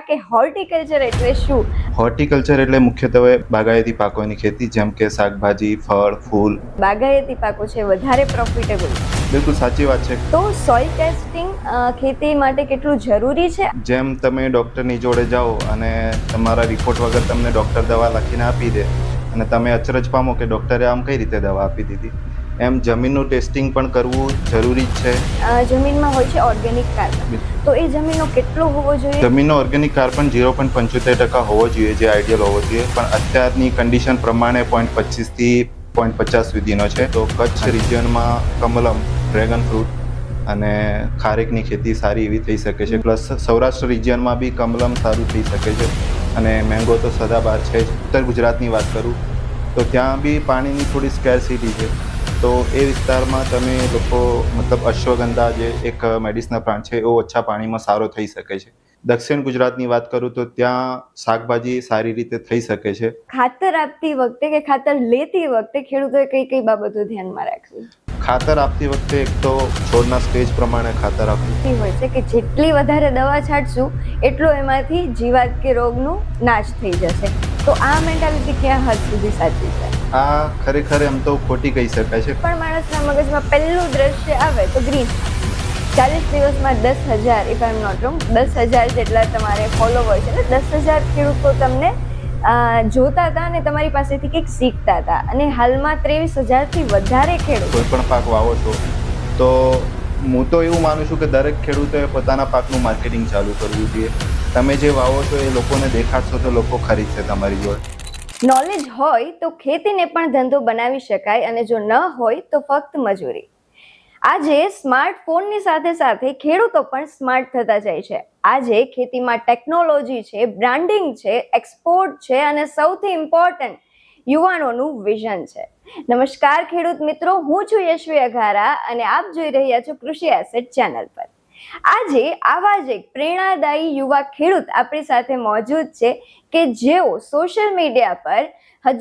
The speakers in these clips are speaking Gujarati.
કે હોર્ટિકલ્ચર એટલે શું? હોર્ટિકલ્ચર એટલે મુખ્યત્વે બાગાયતી પાકોની ખેતી, જેમ કે શાકભાજી, ફળ, ફૂલ. બાગાયતી પાકો છે વધારે પ્રોફિટેબલ. બિલકુલ સાચી વાત છે. તો સોઇલ ટેસ્ટિંગ ખેતી માટે કેટલું જરૂરી છે? જેમ તમે ડૉક્ટરની જોડે જાઓ અને તમારા રિપોર્ટ વગર તમને ડૉક્ટર દવા લખીને આપી દે અને તમે અચરજ પામો કે ડૉક્ટરે આમ કઈ રીતે દવા આપી દીધી, એમ જમીનનું ટેસ્ટિંગ પણ કરવું જરૂરી જ છે. જમીનમાં હોય છે ઓર્ગેનિક કાર્બન, તો એ જમીનનો કેટલો હોવો જોઈએ? જમીનનો ઓર્ગેનિક કાર્બન 0.75% હોવો જોઈએ, જે આઈડિયલ હોવો જોઈએ, પણ અત્યારની કન્ડિશન પ્રમાણે 0.25 થી 0.50 સુધીનો છે. તો કચ્છ રિજિયનમાં કમલમ, ડ્રેગન ફ્રૂટ અને ખારેકની ખેતી સારી એવી થઈ શકે છે. પ્લસ સૌરાષ્ટ્ર રિજિયનમાં બી કમલમ સારું થઈ શકે છે અને મેંગો તો સદાબહાર છે જ. ઉત્તર ગુજરાતની વાત કરું તો ત્યાં બી પાણીની થોડી સ્કેરસિટી છે, તો એ વિસ્તારમાં તમે લોકો મતલબ અશ્વગંધા જે એક મેડિસિનલ પ્લાન્ટ છે, એ ઓછા પાણીમાં સારો થઈ શકે છે. દક્ષિણ ગુજરાતની વાત કરું તો ત્યાં શાકભાજી સારી રીતે થઈ શકે છે. ખાતર આપતી વખતે કે ખાતર લેતી વખતે ખેડૂતોએ કઈ કઈ બાબતો ધ્યાનમાં રાખવી? ખાતર આપતી વખતે એક તો છોડના સ્ટેજ પ્રમાણે ખાતર આપવું હોય છે કે જેટલી વધારે દવા છાંટશું એટલો એમાંથી જીવાત કે રોગનું નાશ થઈ જશે. તો આ મેન્ટાલિટી ક્યાં હદ સુધી સાચી છે? આ ખરેખર એમ તો ખોટી કહી શકાય છે. પણ માણસના મગજમાં પહેલું દ્રશ્ય આવે તો ગ્રીન. 40 દિવસમાં 10,000, if I am not wrong, 10,000 જેટલા તમારે ફોલોવર છે, એટલે 10,000 ખેડૂતો તમને જોતા હતા અને તમારી પાસેથી કંઈક શીખતા હતા. અને હાલમાં 23,000 થી વધારે ખેડૂતો કોઈ પણ પાક વાવો છો તો હું તો એવું માનું છું કે દરેક ખેડૂતોએ પોતાના પાકનું માર્કેટિંગ ચાલુ કરવું જોઈએ. તમે જે વાવો છો એ લોકોને દેખાડશો તો લોકો ખરીદશે તમારી જોડે. નોલેજ હોય તો ખેતીને પણ ધંધો બનાવી શકાય, અને જો ન હોય તો ફક્ત મજૂરી. આજે સ્માર્ટફોનની સાથે સાથે ખેડૂતો પણ સ્માર્ટ થતા જાય છે. આજે ખેતીમાં ટેકનોલોજી છે, બ્રાન્ડિંગ છે, એક્સપોર્ટ છે અને સૌથી ઇમ્પોર્ટન્ટ યુવાનોનું વિઝન છે. નમસ્કાર ખેડૂત મિત્રો, હું છું યશવી અઘારા અને આપ જોઈ રહ્યા છો કૃષિ એસેટ ચેનલ પર. આજે આવા જ એક પ્રેરણાદાયી યુવા ખેડૂત આપણી સાથે મોજૂદ છે કે જેઓ સોશિયલ મીડિયા પર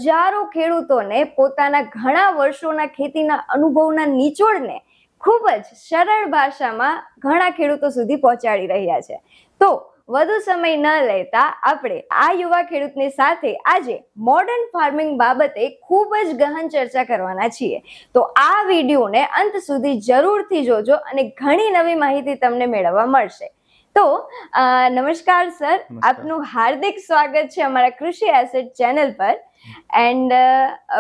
હજારો ખેડૂતોને પોતાના ઘણા વર્ષોના ખેતીના અનુભવના નિચોડને ખૂબ જ સરળ ભાષામાં ઘણા ખેડૂતો સુધી પહોંચાડી રહ્યા છે. તો વધુ સમય ન લેતા આપણે આ યુવા ખેડૂતની સાથે આજે મોડર્ન ફાર્મિંગ બાબતે ખૂબ જ ગહન ચર્ચા કરવાના છીએ. તો આ વિડીયોને અંત સુધી જરૂરથી જોજો અને ઘણી નવી માહિતી તમને મેળવવા મળશે. તો નમસ્કાર સર, આપનું હાર્દિક સ્વાગત છે અમારા કૃષિ એસેટ ચેનલ પર. And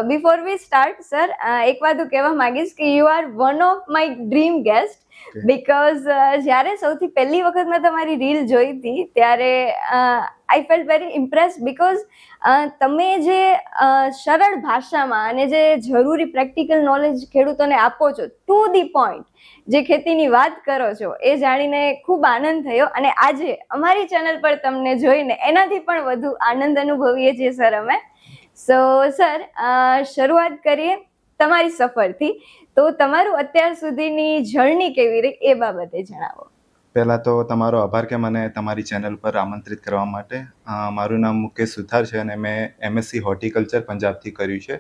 before we start sir, એક વાત હું કહેવા માંગીશ કે you are one of my dream guest, because જ્યારે સૌથી પહેલી વખત મેં તમારી રીલ જોઈ હતી ત્યારે આઈ ફેલ્ટ વેરી ઇમ્પ્રેસ, બીકોઝ તમે જે સરળ ભાષામાં અને જે જરૂરી પ્રેક્ટિકલ નોલેજ ખેડૂતોને આપો છો, ટુ ધી પોઈન્ટ જે ખેતીની વાત કરો છો, એ જાણીને ખૂબ આનંદ થયો. અને આજે અમારી ચેનલ પર તમને જોઈને એનાથી પણ વધુ આનંદ અનુભવીએ છીએ સર અમે. સો સર, શરૂઆત કરીએ તમારી સફરથી. તો તમારું અત્યાર સુધીની જર્ની કેવી રહી એ બાબતે જણાવો. પહેલાં તો તમારો આભાર કે મને તમારી ચેનલ પર આમંત્રિત કરવા માટે. મારું નામ મુકેશ સુથાર છે અને મેં MSc હોર્ટિકલ્ચર પંજાબથી કર્યું છે.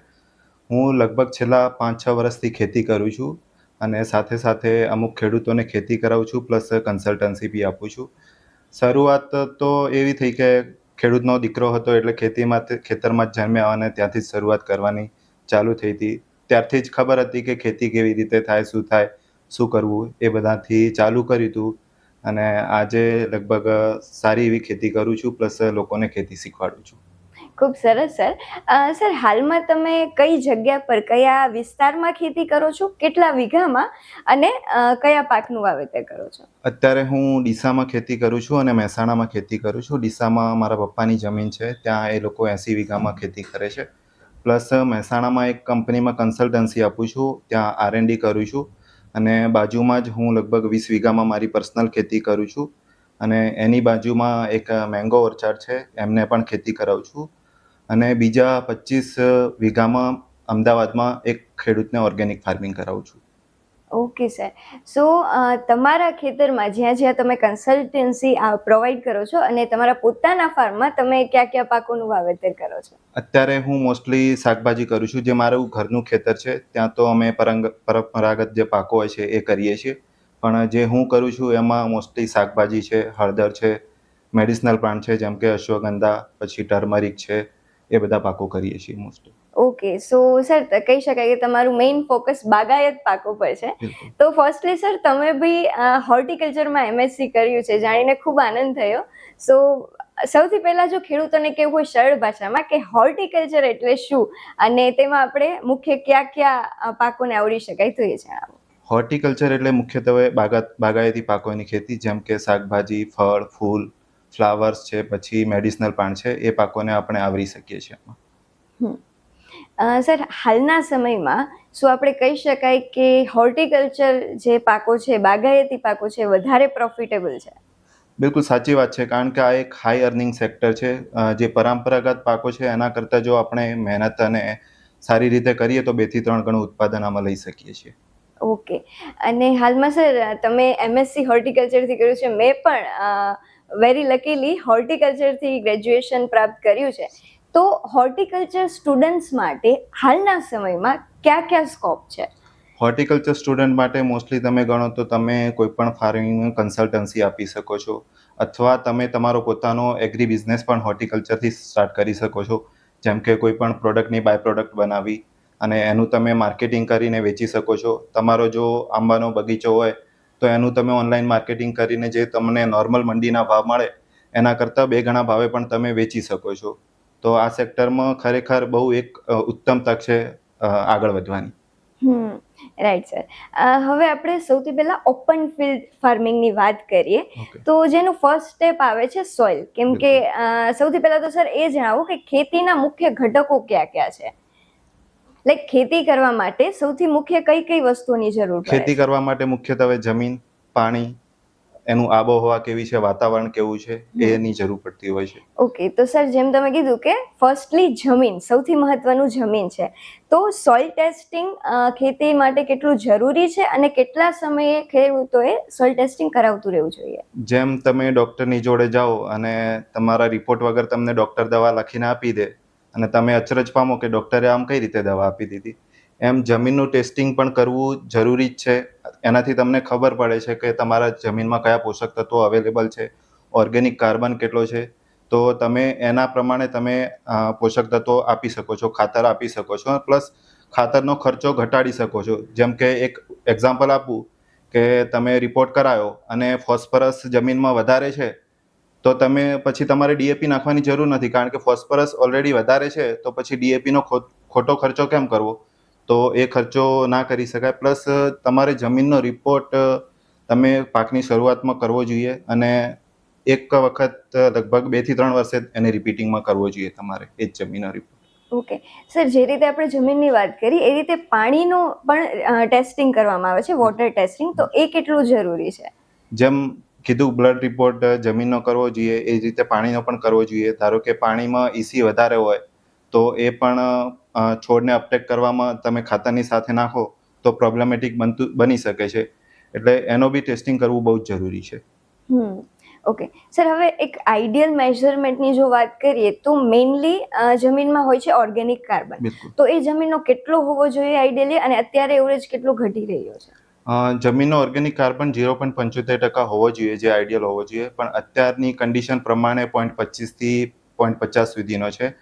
હું લગભગ છેલ્લા 5-6 વર્ષથી ખેતી કરું છું અને સાથે સાથે અમુક ખેડૂતોને ખેતી કરાવું છું, પ્લસ કન્સલ્ટન્સી બી આપું છું. શરૂઆત તો એવી થઈ કે ખેડૂતનો દીકરો હતો એટલે ખેતરમાં જ જન્મ્યા અને ત્યાંથી જ શરૂઆત કરવાની ચાલુ થઈ હતી. ત્યારથી જ ખબર હતી કે ખેતી કેવી રીતે થાય, શું કરવું, એ બધાથી ચાલુ કર્યું હતું. અને આજે લગભગ સારી એવી ખેતી કરું છું, પ્લસ લોકોને ખેતી શીખવાડું છું. ખૂબ સરસ સર. સર, હાલમાં તમે કઈ જગ્યા પર, કયા વિસ્તારમાં ખેતી કરો છો, કેટલા વીઘામાં, અને કયા પાકનું વાવેતર કરો છો? અત્યારે હું ડીસામાં ખેતી કરું છું અને મહેસાણામાં ખેતી કરું છું. ડીસામાં મારા પપ્પાની જમીન છે, ત્યાં એ લોકો 80 વીઘામાં ખેતી કરે છે. પ્લસ મહેસાણામાં એક કંપનીમાં કન્સલ્ટન્સી આપું છું, ત્યાં R&D કરું છું. અને બાજુમાં જ હું લગભગ 20 વીઘામાં મારી પર્સનલ ખેતી કરું છું. અને એની બાજુમાં એક મેંગો ઓર્ચાર્ડ છે, એમને પણ ખેતી કરાવું છું. અને બીજા 25 વીઘામાં અમદાવાદમાં એક ખેડૂતને ઓર્ગેનિક ફાર્મિંગ કરાવું છું. Okay sir. સો તમારા ખેતરમાં જ્યાં જ્યાં તમે કન્સલ્ટન્સી પ્રોવાઈડ કરો છો અને તમારા પોતાના ફાર્મમાં તમે કયા કયા પાકોનું વાવેતર કરો છો? અત્યારે હું મોસ્ટલી શાકભાજી કરું છું. જે મારું ઘરનું ખેતર છે ત્યાં તો અમે પરંપરાગત જે પાકો હોય છે એ કરીએ છીએ, પણ જે હું કરું છું એમાં મોસ્ટલી શાકભાજી છે, હળદર છે, મેડિસિનલ પ્લાન્ટ છે જેમ કે અશ્વગંધા, પછી ટર્મરિક છે, એ બધા પાકો કરીએ છીએ મોસ્ટ. ઓકે, સો સર કહી શકાય કે તમારું મેઇન ફોકસ બાગાયત પાકો પર છે. બિલકુલ. તો ફર્સ્ટલી સર તમે બી હોર્ટિકલ્ચરમાં એમએસસી કર્યું છે, જાણીને ખૂબ આનંદ થયો. સો સૌથી પહેલા જો ખેડૂતોને કેવું હોય સરળ ભાષામાં કે હોર્ટિકલ્ચર એટલે શું અને તેમાં આપણે મુખ્ય કયા પાકોને આવરી શકાય તો એ જણાવો. હોર્ટિકલ્ચર એટલે મુખ્યત્વે બાગાયતી પાકોની ખેતી, જેમ કે શાકભાજી, ફળ, ફૂલ, ફ્લાવર્સ છે, પછી મેડિસિનલ પ્લાન્ટ છે, એ પાકોને આપણે આવરી શકીએ છીએ એમાં. સર હાલના સમયમાં શું આપણે કહી શકાય કે હોર્ટિકલ્ચર જે પાકો છે, બાગાયતી પાકો છે, વધારે પ્રોફિટેબલ છે? બિલકુલ સાચી વાત છે, કારણ કે આ એક હાઈ અર્નિંગ સેક્ટર છે. જે પરંપરાગત પાકો છે એના કરતાં જો આપણે મહેનત અને સારી રીતે કરીએ તો 2 થી 3 ગણું ઉત્પાદન આમાં લઈ શકીએ છીએ. ઓકે, અને હાલમાં સર તમે એમએસસી હોર્ટિકલ્ચરથી કર્યું છે, મેં પણ વેરી લકીલી હોર્ટિકલ્ચરથી ગ્રેજ્યુએશન પ્રાપ્ત કર્યું છે. તો હોર્ટિકલ્ચર સ્ટુડન્ટ્સ માટે હાલના સમયમાં કયા સ્કોપ છે? હોર્ટિકલ્ચર સ્ટુડન્ટ માટે મોસ્ટલી તમે ગણો તો તમે કોઈ પણ ફાર્મિંગ કન્સલ્ટન્સી આપી શકો છો, અથવા તમે તમારો પોતાનો એગ્રી બિઝનેસ પણ હોર્ટિકલ્ચરથી સ્ટાર્ટ કરી શકો છો. જેમ કે કોઈ પણ પ્રોડક્ટની બાય પ્રોડક્ટ બનાવી અને એનું તમે માર્કેટિંગ કરીને વેચી શકો છો. તમારો જો આંબાનો બગીચો હોય તો એનું તમે ઓનલાઈન માર્કેટિંગ કરીને જે તમને નોર્મલ મંડીના ભાવ મળે એના કરતાં 2 ગણા ભાવે પણ તમે વેચી શકો છો. તો આ સેક્ટરમાં ખરેખર બહુ એક ઉત્તમ તક છે આગળ વધવાની. Right sir. હવે આપણે સૌથી પહેલા ઓપન ફિલ્ડ ફાર્મિંગની વાત કરીએ. તો જેનું ફર્સ્ટ સ્ટેપ આવે છે સોઇલ, કેમ કે સૌથી પહેલા તો સર એ જણાવો કે ખેતીના મુખ્ય ઘટકો કયા છે? લાઈક ખેતી કરવા માટે સૌથી મુખ્ય કઈ વસ્તુઓની જરૂર પડે? ખેતી કરવા માટે મુખ્યત્વે જમીન, પાણી, એનું આબોહવા કેવી છે, વાતાવરણ કેવું છે, એની જરૂર પડતી હોય છે. ઓકે, તો સર જેમ તમે કીધું કે ફર્સ્ટલી જમીન, સૌથી મહત્વનું જમીન છે, તો સોઇલ ટેસ્ટિંગ ખેતી માટે કેટલું જરૂરી છે અને કેટલા સમયે ખેડૂતોએ સોઇલ ટેસ્ટિંગ કરાવતું રહેવું જોઈએ? જેમ તમે ડૉક્ટરની જોડે જાઓ અને તમારા રિપોર્ટ વગર તમને ડૉક્ટર દવા લખીને આપી દે અને તમે અચરજ પામો કે ડૉક્ટરે આમ કઈ રીતે દવા આપી દીધી, એમ જમીનનું ટેસ્ટિંગ પણ કરવું જરૂરી જ છે. એનાથી તમને ખબર પડે છે કે તમારા જમીનમાં કયા પોષક તત્વો અવેલેબલ છે, ઓર્ગેનિક કાર્બન કેટલો છે, તો તમે એના પ્રમાણે તમે પોષક તત્વો આપી શકો છો, ખાતર આપી શકો છો, પ્લસ ખાતરનો ખર્ચો ઘટાડી શકો છો. જેમ કે એક એક્ઝામ્પલ આપું કે તમે રિપોર્ટ કરાયો અને ફોસ્ફરસ જમીનમાં વધારે છે તો તમે પછી તમારે ડીએપી નાખવાની જરૂર નથી, કારણ કે ફોસ્ફરસ ઓલરેડી વધારે છે, તો પછી ડીએપીનો ખોટો ખર્ચો કેમ કરવો? તો એ ખર્ચો ના કરી શકાય. પ્લસ તમારે જમીનનો રિપોર્ટ તમે પાકની શરૂઆતમાં કરવો જોઈએ અને એક વખત લગભગ 2 થી 3 વર્ષે એને રિપીટિંગમાં કરવો જોઈએ તમારે એ જ જમીનનો રિપોર્ટ. ઓકે સર, જે રીતે આપણે જમીનની વાત કરી એ રીતે પાણીનું પણ ટેસ્ટિંગ કરવામાં આવે છે, વોટર ટેસ્ટિંગ, તો એ કેટલું જરૂરી છે? જેમ કીધું બ્લડ રિપોર્ટ જમીનનો કરવો જોઈએ, એ જ રીતે પાણીનો પણ કરવો જોઈએ. ધારો કે પાણીમાં EC વધારે હોય તો એ પણ છોડને અપટેક કરવામાં તમે ખાતરની સાથે નાખો તો પ્રોબ્લેમેટિક બની શકે છે, એટલે એનો બી ટેસ્ટિંગ કરવું બહુ જ જરૂરી છે. ઓકે સર, હવે એક આઈડિયલ મેઝરમેન્ટની જો વાત કરીએ તો મેઇનલી જમીનમાં હોય છે ઓર્ગેનિક કાર્બન, તો એ જમીનનો કેટલો હોવો જોઈએ આઈડિયલી અને અત્યારે એવરેજ કેટલો ઘટી રહ્યો છે? જમીનનો ઓર્ગેનિક કાર્બન 0.75% હોવો જોઈએ, જે આઈડિયલ હોવો જોઈએ, પણ અત્યારની કન્ડિશન પ્રમાણે 0.25 થી 0.50 સુધીનો છે.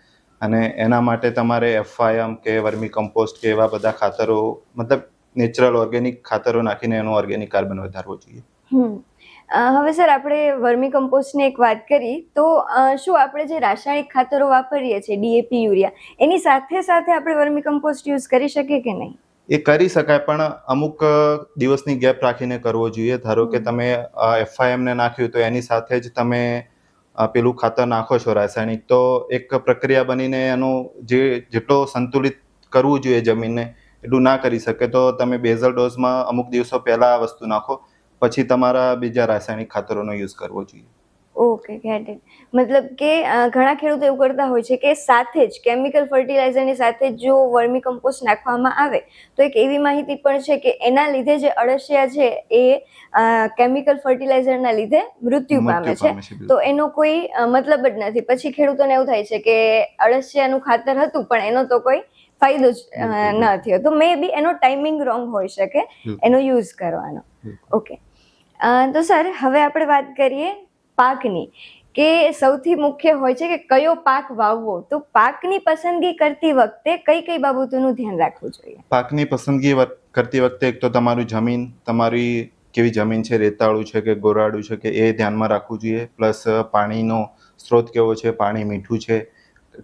અને એના માટે તમારે FIM કે વર્મી કમ્પોસ્ટ કે એવા બધા ખાતરો, મતલબ નેચરલ ઓર્ગેનિક ખાતરો નાખીને એનો ઓર્ગેનિક કાર્બન વધારવો જોઈએ. હવે સર આપણે વર્મી કમ્પોસ્ટની એક વાત કરી તો શું આપણે જે રાસાયણિક ખાતરો વાપરીએ છીએ DAP, યુરિયા, એની સાથે સાથે આપણે વર્મી કમ્પોસ્ટ યુઝ કરી શકીએ કે નહીં? એ કરી શકાય, પણ અમુક દિવસની ગેપ રાખીને કરવો જોઈએ. ધારો કે તમે FIM ને નાખ્યું તો એની સાથે જ તમે પેલું ખાતર નાખો છો રાસાયણિક, તો એક પ્રક્રિયા બનીને એનું જેટલો સંતુલિત કરવું જોઈએ જમીનને એટલું ના કરી શકે, તો તમે બેઝલ ડોઝમાં અમુક દિવસો પહેલા આ વસ્તુ નાખો, પછી તમારા બીજા રાસાયણિક ખાતરોનો યુઝ કરવો જોઈએ. Okay, get it. મતલબ કે ઘણા ખેડૂતો એવું કરતા હોય છે કે સાથે જ કેમિકલ ફર્ટિલાઇઝરની સાથે જો વર્મી કમ્પોસ્ટ નાખવામાં આવે તો એક એવી માહિતી પણ છે કે એના લીધે જે અળસિયા છે એ કેમિકલ ફર્ટિલાઇઝરના લીધે મૃત્યુ પામે છે, તો એનો કોઈ મતલબ જ નથી. પછી ખેડૂતોને એવું થાય છે કે અળસિયાનું ખાતર હતું પણ એનો તો કોઈ ફાયદો જ ન થયો, તો મે બી એનો ટાઈમિંગ રોંગ હોઈ શકે એનો યુઝ કરવાનો. ઓકે, તો સર હવે આપણે વાત કરીએ પાકની, કે સૌથી મુખ્ય હોય છે કે કયો પાક વાવવો, તો પાકની પસંદગી કરતી વખતે કઈ કઈ બાબતોનું ધ્યાન રાખવું જોઈએ? પાકની પસંદગી કરતી વખતે એક તો તમારું જમીન, તમારી કેવી જમીન છે, રેતાળું છે કે ગોરાડું છે કે એ ધ્યાનમાં રાખવું જોઈએ. પ્લસ પાણીનો સ્ત્રોત કેવો છે, પાણી મીઠું છે,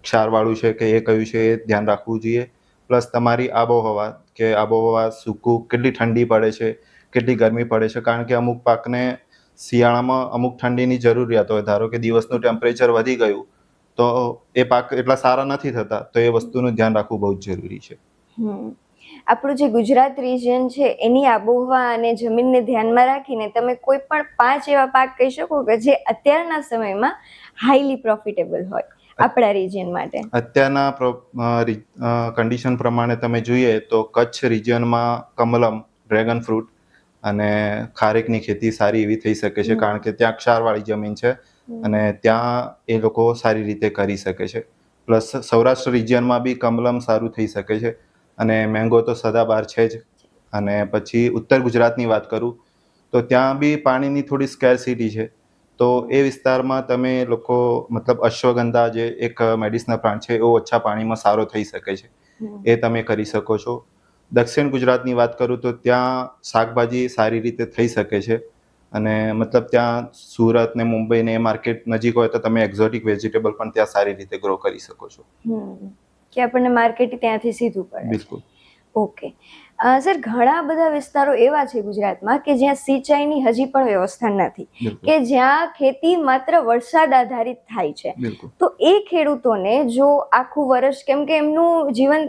ક્ષારવાળું છે કે એ કયું છે એ ધ્યાન રાખવું જોઈએ. પ્લસ તમારી આબોહવા, કે આબોહવા સૂકું, કેટલી ઠંડી પડે છે, કેટલી ગરમી પડે છે. કારણ કે અમુક પાકને શિયાળામાં અમુક ઠંડીની જરૂરિયાત હોય. ધારો કે દિવસનું ટેમ્પરેચર વધી ગયું તો એ પાક એટલા સારા નથી થતા, તો એ વસ્તુનું ધ્યાન રાખવું બહુ જ જરૂરી છે. આપણું જે ગુજરાત રિજિયન છે એની આબોહવા અને જમીનને ધ્યાનમાં રાખીને તમે કોઈ પણ 5 એવા પાક કહી શકો કે જે અત્યારના સમયમાં હાઈલી પ્રોફિટેબલ હોય આપણા રિજિયન માટે? અત્યારના કન્ડિશન પ્રમાણે તમે જોઈએ તો કચ્છ રિજિયનમાં કમલમ, ડ્રેગન ફ્રૂટ અને ખારેકની ખેતી સારી એવી થઈ શકે છે. કારણ કે ત્યાં ક્ષારવાળી જમીન છે અને ત્યાં એ લોકો સારી રીતે કરી શકે છે. પ્લસ સૌરાષ્ટ્ર રિજિયનમાં બી કમલમ સારું થઈ શકે છે અને મેંગો તો સદાબહાર છે જ. અને પછી ઉત્તર ગુજરાતની વાત કરું તો ત્યાં બી પાણીની થોડી સ્કેરસિટી છે. તો એ વિસ્તારમાં તમે લોકો મતલબ અશ્વગંધા જે એક મેડિસિનલ પ્લાન્ટ છે એ ઓછા પાણીમાં સારો થઈ શકે છે, એ તમે કરી શકો છો. દક્ષિણ ગુજરાતની વાત કરું તો ત્યાં શાકભાજી સારી રીતે થઈ શકે છે અને મતલબ ત્યાં સુરત ને મુંબઈ ને માર્કેટ નજીક હોય તો તમે એક્ઝોટિક વેજીટેબલ પણ ત્યાં સારી રીતે ગ્રો કરી શકો છો. કે આપણને માર્કેટ ત્યાંથી સીધું પડે. બિલકુલ. ઓકે સર, ઘણા બધા વિસ્તારો એવા છે ગુજરાતમાં કે જ્યાં સિંચાઈની હજી પણ વ્યવસ્થા નથી, કે જ્યાં ખેતી માત્ર વરસાદ આધારિત થાય છે. તો એ ખેડૂતોને જો આખું વર્ષ, કેમ કે એમનું જીવન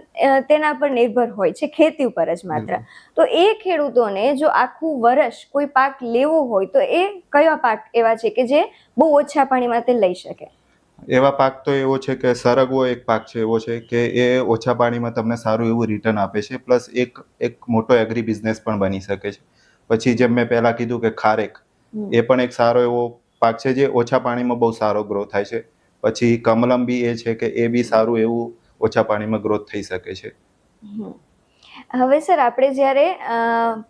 તેના પર નિર્ભર હોય છે, ખેતી ઉપર જ માત્ર, તો એ ખેડૂતોને જો આખું વર્ષ કોઈ પાક લેવો હોય તો એ કયા પાક એવા છે કે જે બહુ ઓછા પાણીમાં તે લઈ શકે? એવા પાક તો એવો છે કે સરગવો એક પાક છે એવો છે કે એ ઓછા પાણીમાં તમને સારું એવું રિટર્ન આપે છે. પ્લસ એક મોટો એગ્રી બિઝનેસ પણ બની શકે છે. પછી જેમ મેં પહેલા કીધું કે ખારેક, એ પણ એક સારો એવો પાક છે જે ઓછા પાણીમાં બહુ સારો ગ્રો થાય છે. પછી કમલમ બી એ છે કે એ બી સારું એવું ઓછા પાણીમાં ગ્રોથ થઈ શકે છે. હવે સર, આપણે જ્યારે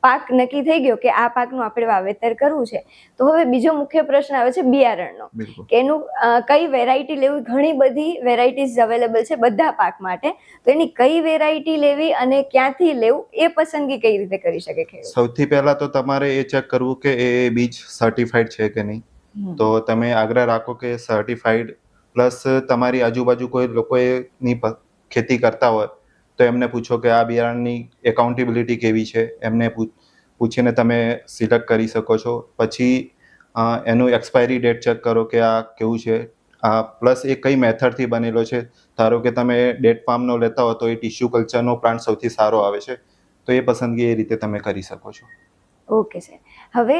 પાક નક્કી થઈ ગયો કે આ પાકનું આપણે વાવેતર કરવું છે, તો હવે બીજો મુખ્ય પ્રશ્ન આવે છે બિયારણનો, કે એનું કઈ વેરાયટી લેવી. ઘણી બધી વેરાયટીઝ અવેલેબલ છે બધા પાક માટે, તો એની કઈ વેરાયટી લેવી અને ક્યાંથી લેવું એ પસંદગી કઈ રીતે કરી શકે ખેડૂત? સૌથી પહેલા તો તમારે એ ચેક કરવું કે એ બીજ સર્ટિફાઈડ છે કે નહીં. તો તમે આગ્રહ રાખો કે સર્ટિફાઈડ, પ્લસ તમારી આજુબાજુ કોઈ લોકો એની ખેતી કરતા હોય તો એમને પૂછો કે આ બિયારણની એકાઉન્ટેબિલિટી કેવી છે, એમને પૂછીને તમે સિલેક્ટ કરી શકો છો. પછી એનું એક્સપાયરી ડેટ ચેક કરો કે આ કેવું છે. પ્લસ એ કઈ મેથડથી બનેલો છે. ધારો કે તમે ડેટ પામનો લેતા હો તો એ ટિશ્યુ કલ્ચરનો પ્લાન્ટ સૌથી સારો આવે છે, તો એ પસંદગી એ રીતે તમે કરી શકો છો. ઓકે સર, હવે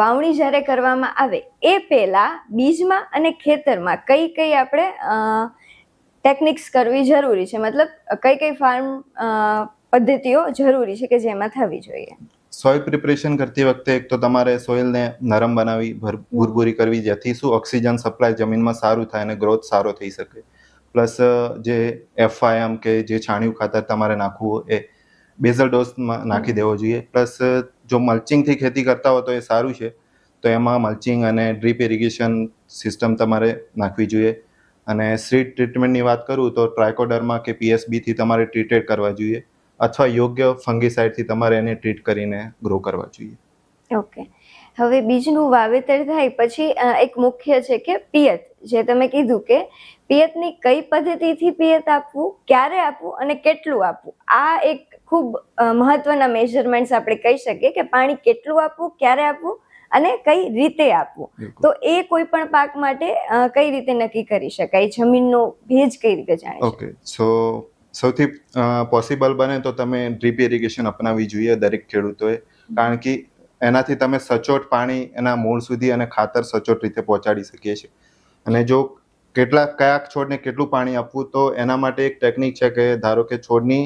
વાવણી જ્યારે કરવામાં આવે એ પહેલા બીજમાં અને ખેતરમાં કઈ કઈ આપણે ટેકનિક્સ કરવી જરૂરી છે, મતલબ કઈ કઈ ફાર્મ પદ્ધતિઓ જરૂરી છે કે જેમાં થવી જોઈએ? સોઇલ પ્રિપરેશન કરતી વખતે એક તો તમારે સોઇલને નરમ બનાવી, ભૂરભૂરી કરવી, જેથી શું ઓક્સિજન સપ્લાય જમીનમાં સારું થાય અને ગ્રોથ સારો થઈ શકે. પ્લસ જે FIM કે જે છાણિયું ખાતર તમારે નાખવું એ બેઝલ ડોઝમાં નાખી દેવો જોઈએ. પ્લસ જો મલ્ચિંગથી ખેતી કરતા હો તો એ સારું છે, તો એમાં મલ્ચિંગ અને ડ્રીપ ઇરિગેશન સિસ્ટમ તમારે નાખવી જોઈએ. અને સીડ ટ્રીટમેન્ટની વાત કરું તો ટ્રાયકોડર્મા કે PSBથી તમારે ટ્રીટેડ કરવા જોઈએ, અથવા યોગ્ય ફંગીસાઇડથી તમારે એને ટ્રીટ કરીને ગ્રો કરવા જોઈએ. ઓકે, હવે બીજનું વાવેતર થાય પછી એક મુખ્ય છે કે પિયત, જે તમે કીધું કે પિયતની કઈ પદ્ધતિથી પિયત આપવું, ક્યારે આપવું અને કેટલું આપવું, આ એક ખૂબ મહત્વના મેજરમેન્ટ્સ આપણે કહી શકીએ કે પાણી કેટલું આપવું, ક્યારે આપવું અને કઈ રીતે આપવું. તો એ કોઈ પણ પાક માટે કઈ રીતે નક્કી કરી શકાય? જમીનનો ભેજ કઈ રીતે જાણી શકાય? ઓકે, સો સૌથી પોસિબલ બને તો તમે ડ્રીપ ઇરિગેશન અપનાવવી જોઈએ દરેક ખેડૂતોએ. કારણ કે એનાથી તમે સચોટ પાણી એના મૂળ સુધી અને ખાતર સચોટ રીતે પહોંચાડી શકીએ છીએ. અને જો કયા છોડને કેટલું પાણી આપવું, તો એના માટે એક ટેકનિક છે કે ધારો કે છોડની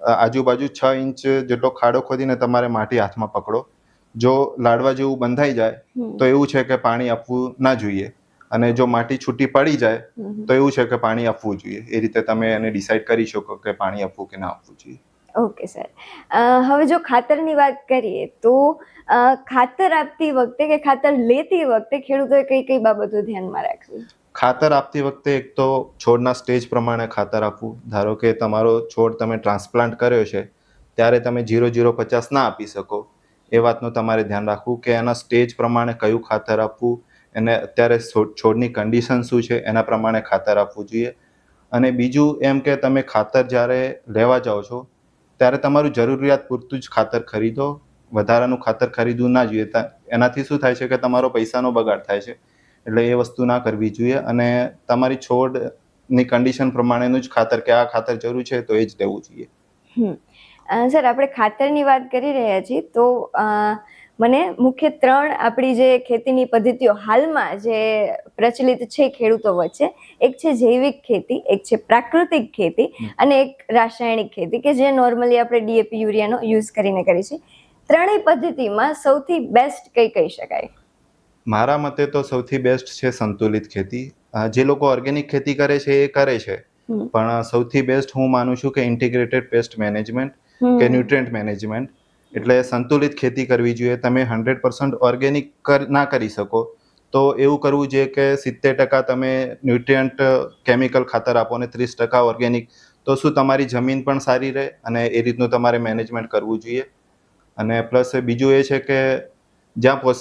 આજુબાજુ 6 ઇંચ જેટલો ખાડો ખોદીને તમારે માટી હાથમાં પકડો. જો લાડવા જેવું બંધાઈ જાય તો એવું છે કે પાણી આપવું ના જોઈએ, અને જો માટી છૂટી પડી જાય તો એવું છે કે પાણી આપવું જોઈએ. એ રીતે તમે એને ડિસાઈડ કરી શકો કે પાણી આપવું કે ના આપવું જોઈએ. ઓકે સર, હવે જો ખાતરની વાત કરીએ તો ખાતર આપતી વખતે કે ખાતર લેતી વખતે ખેડૂતોએ કઈ કઈ બાબતો ધ્યાનમાં રાખવી? ખાતર આપતી વખતે એક તો છોડના સ્ટેજ પ્રમાણે ખાતર આપવું. ધારો કે તમારો છોડ તમે ટ્રાન્સપ્લાન્ટ કર્યો છે ત્યારે તમે 0050 ના આપી શકો. એ વાતનું તમારે ધ્યાન રાખવું કે એના સ્ટેજ પ્રમાણે કયું ખાતર આપવું, એને અત્યારે છોડની કન્ડિશન શું છે એના પ્રમાણે ખાતર આપવું જોઈએ. અને બીજું એમ કે તમે ખાતર જ્યારે લેવા જાઓ છો ત્યારે તમારું જરૂરિયાત પૂરતું જ ખાતર ખરીદો. વધારાનું ખાતર ખરીદવું ના જોઈએ. એનાથી શું થાય છે કે તમારો પૈસાનો બગાડ થાય છે. એટલે એ વસ્તુ ના કરવી જોઈએ અને તમારી છોડની કન્ડિશન પ્રમાણેનું જ ખાતર કે આ ખાતર જરૂર છે તો એ જ લેવું જોઈએ. સર, આપણે ખાતરની વાત કરી રહ્યા છીએ તો મને મુખ્ય 3 આપણી જે ખેતીની પદ્ધતિઓ હાલમાં જે પ્રચલિત છે ખેડૂતો વચ્ચે, એક છે જૈવિક ખેતી, એક છે પ્રાકૃતિક ખેતી અને એક રાસાયણિક ખેતી કે જે નોર્મલી આપણે ડીએપી યુરિયાનો યુઝ કરીને કરીએ છીએ. ત્રણેય પદ્ધતિમાં સૌથી બેસ્ટ કઈ કહી શકાય? મારા મતે તો સૌથી બેસ્ટ છે સંતુલિત ખેતી. જે લોકો ઓર્ગેનિક ખેતી કરે છે એ કરે છે, પણ સૌથી બેસ્ટ હું માનું છું કે ઇન્ટિગ્રેટેડ પેસ્ટ મેનેજમેન્ટ કે ન્યુટ્રિયન્ટ મેનેજમેન્ટ. એટલે સંતુલિત ખેતી કરવી જોઈએ. તમે 100% ઓર્ગેનિક ના કરી શકો તો એવું કરવું જોઈએ કે 70% તમે ન્યુટ્રિયન્ટ કેમિકલ ખાતર આપો ને 30% ઓર્ગેનિક. તો શું તમારી જમીન પણ સારી રહે અને એ રીતનું તમારે મેનેજમેન્ટ કરવું જોઈએ. અને પ્લસ બીજું એ છે કે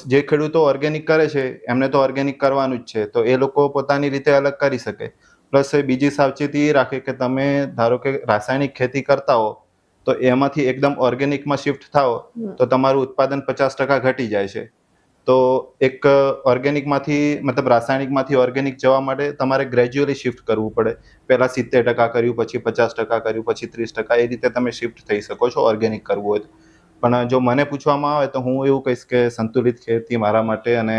જે ખેડૂતો ઓર્ગેનિક કરે છે એમને તો ઓર્ગેનિક કરવાનું જ છે, તો એ લોકો પોતાની રીતે અલગ કરી શકે. પ્લસ બીજી સાવચેતી એ રાખે કે તમે ધારો કે રાસાયણિક ખેતી કરતા હો તો એમાંથી એકદમ ઓર્ગેનિકમાં શિફ્ટ થાઓ તો તમારું ઉત્પાદન 50% ઘટી જાય છે. તો એક ઓર્ગેનિકમાંથી મતલબ રાસાયણિકમાંથી ઓર્ગેનિક જવા માટે તમારે ગ્રેજ્યુઅલી શિફ્ટ કરવું પડે. પહેલાં 70% કર્યું, પછી 50% કર્યું, પછી 30%. એ રીતે તમે શિફ્ટ થઈ શકો છો ઓર્ગેનિક કરવું હોય તો. પણ જો મને પૂછવામાં આવે તો હું એવું કહીશ કે સંતુલિત ખેતી મારા માટે અને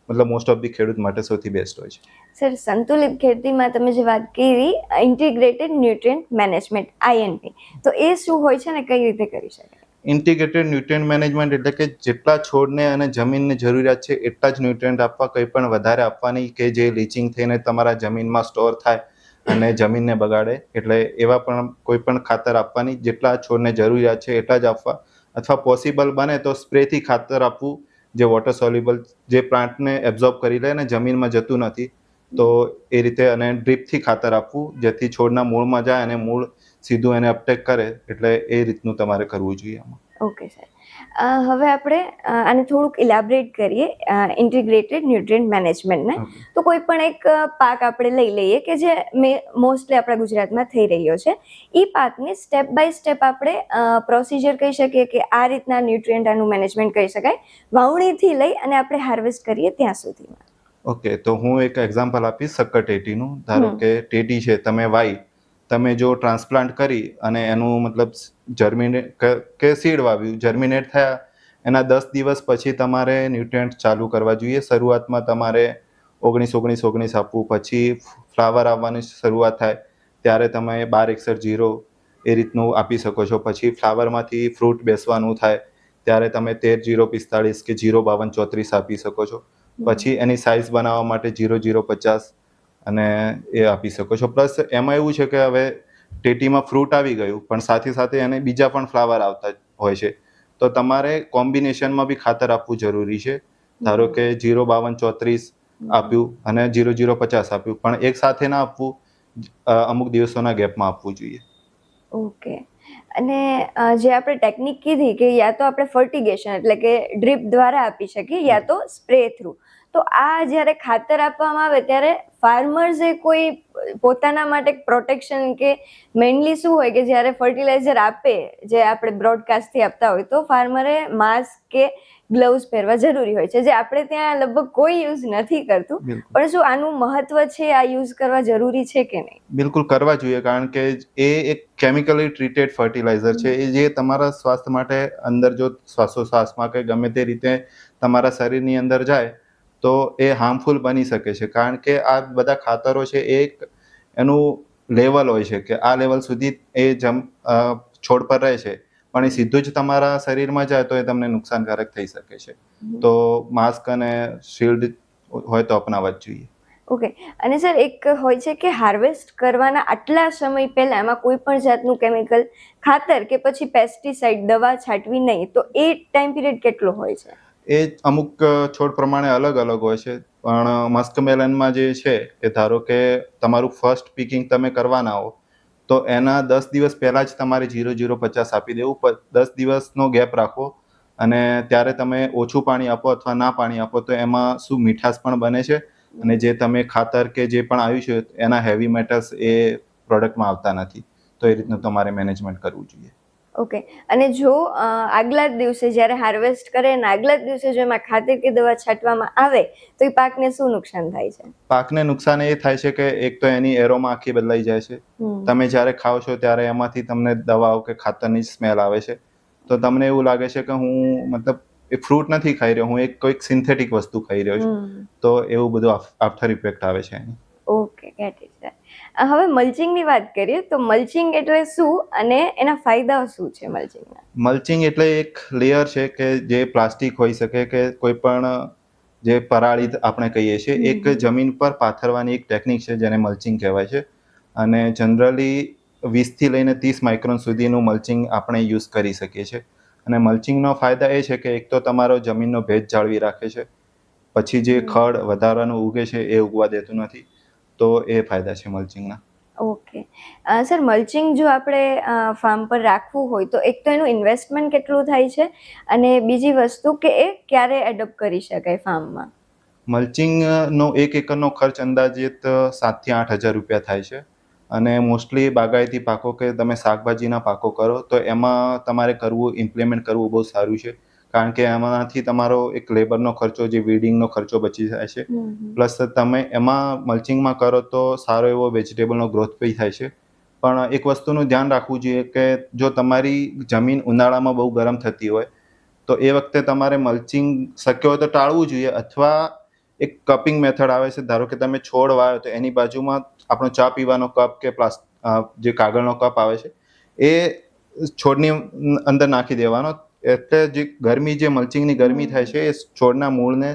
મતલબ મોસ્ટ ઓફ ધી ખેડૂત માટે સૌથી બેસ્ટ હોય છે. સર, સંતુલિત ખેતીમાં તમે જે વાત કરી ઇન્ટિગ્રેટેડ ન્યુટ્રિયન્ટ મેનેજમેન્ટ INP, તો એ શું હોય છે ને કઈ રીતે કરી શકાય? ઇન્ટિગ્રેટેડ ન્યુટ્રિયન્ટ મેનેજમેન્ટ એટલે કે જેટલા છોડને અને જમીનને જરૂરિયાત છે એટલા જ ન્યુટ્રિયન્ટ આપવા, કંઈ પણ વધારે આપવાની કે જે લીચિંગ થઈને તમારા જમીનમાં સ્ટોર થાય અને જમીનને બગાડે. એટલે એવા પણ કોઈ પણ ખાતર આપવાની, જેટલા છોડને જરૂરિયાત છે એટલા જ આપવા. અથવા પોસિબલ બને તો સ્પ્રેથી ખાતર આપવું જે વોટર સોલ્યુબલ, જે પ્લાન્ટને એબ્ઝોર્બ કરી લે અને જમીનમાં જતું નથી. તો એ રીતે અને ડ્રીપથી ખાતર આપવું જેથી છોડના મૂળમાં જાય અને મૂળ સીધું એને અપટેક કરે. એટલે એ રીતનું તમારે કરવું જોઈએ આમાં. ઓકે સર, હવે આપણે આને થોડુંક ઇલાબરેટ કરીએ ઇન્ટિગ્રેટેડ ન્યુટ્રિયન્ટ મેનેજમેન્ટને. તો કોઈ પણ એક પાક આપણે લઈ લઈએ કે જે મોસ્ટલી આપણા ગુજરાતમાં થઈ રહ્યો છે. એ પાકને સ્ટેપ બાય સ્ટેપ આપણે પ્રોસિજર કહી શકીએ કે આ રીતના ન્યુટ્રિયન્ટ આનું મેનેજમેન્ટ કરી શકાય વાવણીથી લઈ અને આપણે હાર્વેસ્ટ કરીએ ત્યાં સુધીમાં. ઓકે, તો હું એક એક્ઝામ્પલ આપીશ શક્કરટેટીનું. ધારો કે ટેટી છે, તમે વાવી, તમે જો ટ્રાન્સપ્લાન્ટ કરી અને એનું મતલબ જર્મિનેટ કે સીડ વાવ્યું, જર્મિનેટ થયા એના 10 દિવસ પછી તમારે ન્યુટ્રિયન્ટ ચાલુ કરવા જોઈએ. શરૂઆતમાં તમારે 19-19-19 આપવું, પછી ફ્લાવર આવવાની શરૂઆત થાય ત્યારે તમે 12-61-0 એ રીતનું આપી શકો છો. પછી ફ્લાવરમાંથી ફ્રૂટ બેસવાનું થાય ત્યારે તમે 13-0-45 કે 0-52-34 આપી શકો છો. પછી એની સાઇઝ બનાવવા માટે 0-0-50 અને એ આપી શકો છો. પ્લસ એમાં એવું છે કે હવે ટેટીમાં ફ્રૂટ આવી ગયું પણ સાથે સાથે એને બીજા પણ ફ્લાવર આવતા હોય છે, તો તમારે કોમ્બિનેશનમાં બી ખાતર આપવું જરૂરી છે. ધારો કે 0-52-34 આપ્યું અને 0-0-50 આપ્યું, પણ એક સાથે ના આપવું, અમુક દિવસોના ગેપમાં આપવું જોઈએ. ઓકે, અને જે આપણે ટેકનિક કીધી કે યા તો આપણે ફર્ટિગેશન એટલે કે ડ્રીપ દ્વારા આપી શકીએ યા તો સ્પ્રે થ્રુ, તો આ જ્યારે ખાતર આપવામાં આવે ત્યારે ફાર્મર્સે કોઈ પોતાના માટે પ્રોટેક્શન કે મેઇનલી શું હોય કે જ્યારે ફર્ટિલાઇઝર આપે, જે આપણે બ્રોડકાસ્ટથી આપતા હોય તો ફાર્મરે માસ્ક કે ગ્લવ્સ પહેરવા જરૂરી હોય છે, જે આપણે ત્યાં લગભગ કોઈ યુઝ નથી કરતું. પણ શું આનું મહત્વ છે, આ યુઝ કરવા જરૂરી છે કે નહીં? બિલકુલ કરવા જોઈએ, કારણ કે એ એક કેમિકલી ટ્રીટેડ ફર્ટિલાઇઝર છે. એ જે તમારા સ્વાસ્થ્ય માટે અંદર જો શ્વાસોશ્વાસમાં કે ગમે તે રીતે તમારા શરીરની અંદર જાય તો એ હાર્મફુલ બની શકે છે. કારણ કે આ બધા ખાતરો છે એ એનું લેવલ હોય છે કે આ લેવલ સુધી એ છોડ પર રહે છે, પણ એ સીધું જ તમારા શરીરમાં જાય તો એ તમને નુકસાનકારક થઈ શકે છે. તો માસ્ક અને શિલ્ડ હોય તો અપનાવવા જ જોઈએ. ઓકે. અને સર એક હોય છે કે હાર્વેસ્ટ કરવાના આટલા સમય પહેલા એમાં કોઈ પણ જાતનું કેમિકલ ખાતર કે પછી પેસ્ટિસાઇડ દવા છાંટવી નહીં, તો એ ટાઈમ પીરિયડ કેટલો હોય છે? એ અમુક છોડ પ્રમાણે અલગ અલગ હોય છે, પણ મસ્કમેલનમાં જે છે કે ધારો કે તમારું ફર્સ્ટ પિકિંગ તમે કરવાના હો તો એના 10 દિવસ પહેલાં જ તમારે 0050 આપી દેવું. 10 દિવસનો ગેપ રાખો અને ત્યારે તમે ઓછું પાણી આપો અથવા ના પાણી આપો તો એમાં શું મીઠાશ પણ બને છે અને જે તમે ખાતર કે જે પણ આવ્યું છે એના હેવી મેટલ્સ એ પ્રોડક્ટમાં આવતા નથી. તો એ રીતનું તમારે મેનેજમેન્ટ કરવું જોઈએ. ઓકે. અને જો આગલા જ દિવસે જ્યારે હાર્વેસ્ટ કરે અને આગલા જ દિવસે જો એમાં ખાતર કે દવા છાંટવામાં આવે તો એ પાકને શું નુકસાન થાય છે? પાકને નુકસાન એ થાય છે કે એક તો એની એરોમાં આખી બદલાઈ જાય છે. તમે જ્યારે ખાઓ છો ત્યારે એમાંથી તમને દવાઓ કે ખાતરની સ્મેલ આવે છે, તો તમને એવું લાગે છે કે હું મતલબ એ ફ્રૂટ નથી ખાઈ રહ્યો, હું એક કોઈક સિન્થેટિક વસ્તુ ખાઈ રહ્યો છું. તો એવું બધું આફ્ટર ઇફેક્ટ આવે છે એની. Okay, get it sir. હવે મલ્ચિંગની વાત કરીએ તો મલ્ચિંગ એટલે શું અને એના ફાયદાઓ શું છે મલ્ચિંગના? મલ્ચિંગ એટલે એક લેયર છે કે જે પ્લાસ્ટિક હોઈ શકે કે કોઈ પણ જે પરાળી આપણે કહીએ છીએ, એક જમીન પર પાથરવાની એક ટેકનિક છે જેને મલ્ચિંગ કહેવાય છે. અને જનરલી 20થી લઈને 30 માઇક્રોન સુધીનું મલ્ચિંગ આપણે યુઝ કરી શકીએ છીએ. અને મલ્ચિંગનો ફાયદા એ છે કે એક તો તમારો જમીનનો ભેજ જાળવી રાખે છે, પછી જે ખડ વધારાનું ઉગે છે એ ઉગવા દેતું નથી. તો એ ફાયદા છે મલ્ચિંગના. ઓકે. સર, મલ્ચિંગ જો આપણે ફાર્મ પર રાખવું હોય તો એક તો એનું ઇન્વેસ્ટમેન્ટ કેટલું થાય છે અને બીજી વસ્તુ કે એ ક્યારે એડોપ્ટ કરી શકાય ફાર્મમાં? મલ્ચિંગનો 1 એકરનો ખર્ચ અંદાજિત 7,000 થી 8,000 રૂપિયા થાય છે. અને મોસ્ટલી બાગાયતી પાકો કે તમે શાકભાજીના પાકો કરો તો એમાં તમારે ઇમ્પ્લિમેન્ટ કરવું બહુ સારું છે, કારણ કે એમાંથી તમારો એક લેબરનો ખર્ચો, જે વીડિંગનો ખર્ચો બચી જાય છે. પ્લસ તમે એમાં મલ્ચિંગમાં કરો તો સારો એવો વેજીટેબલનો ગ્રોથ બી થાય છે. પણ એક વસ્તુનું ધ્યાન રાખવું જોઈએ કે જો તમારી જમીન ઉનાળામાં બહુ ગરમ થતી હોય તો એ વખતે તમારે મલ્ચિંગ શક્ય હોય તો ટાળવું જોઈએ, અથવા એક કપિંગ મેથડ આવે છે. ધારો કે તમે છોડ વાવ્યો તો એની બાજુમાં આપણો ચા પીવાનો કપ કે જે કાગળનો કપ આવે છે એ છોડની અંદર નાખી દેવાનો. એટલે જે મલ્ચિંગની ગરમી થાય છે એ છોડના મૂળને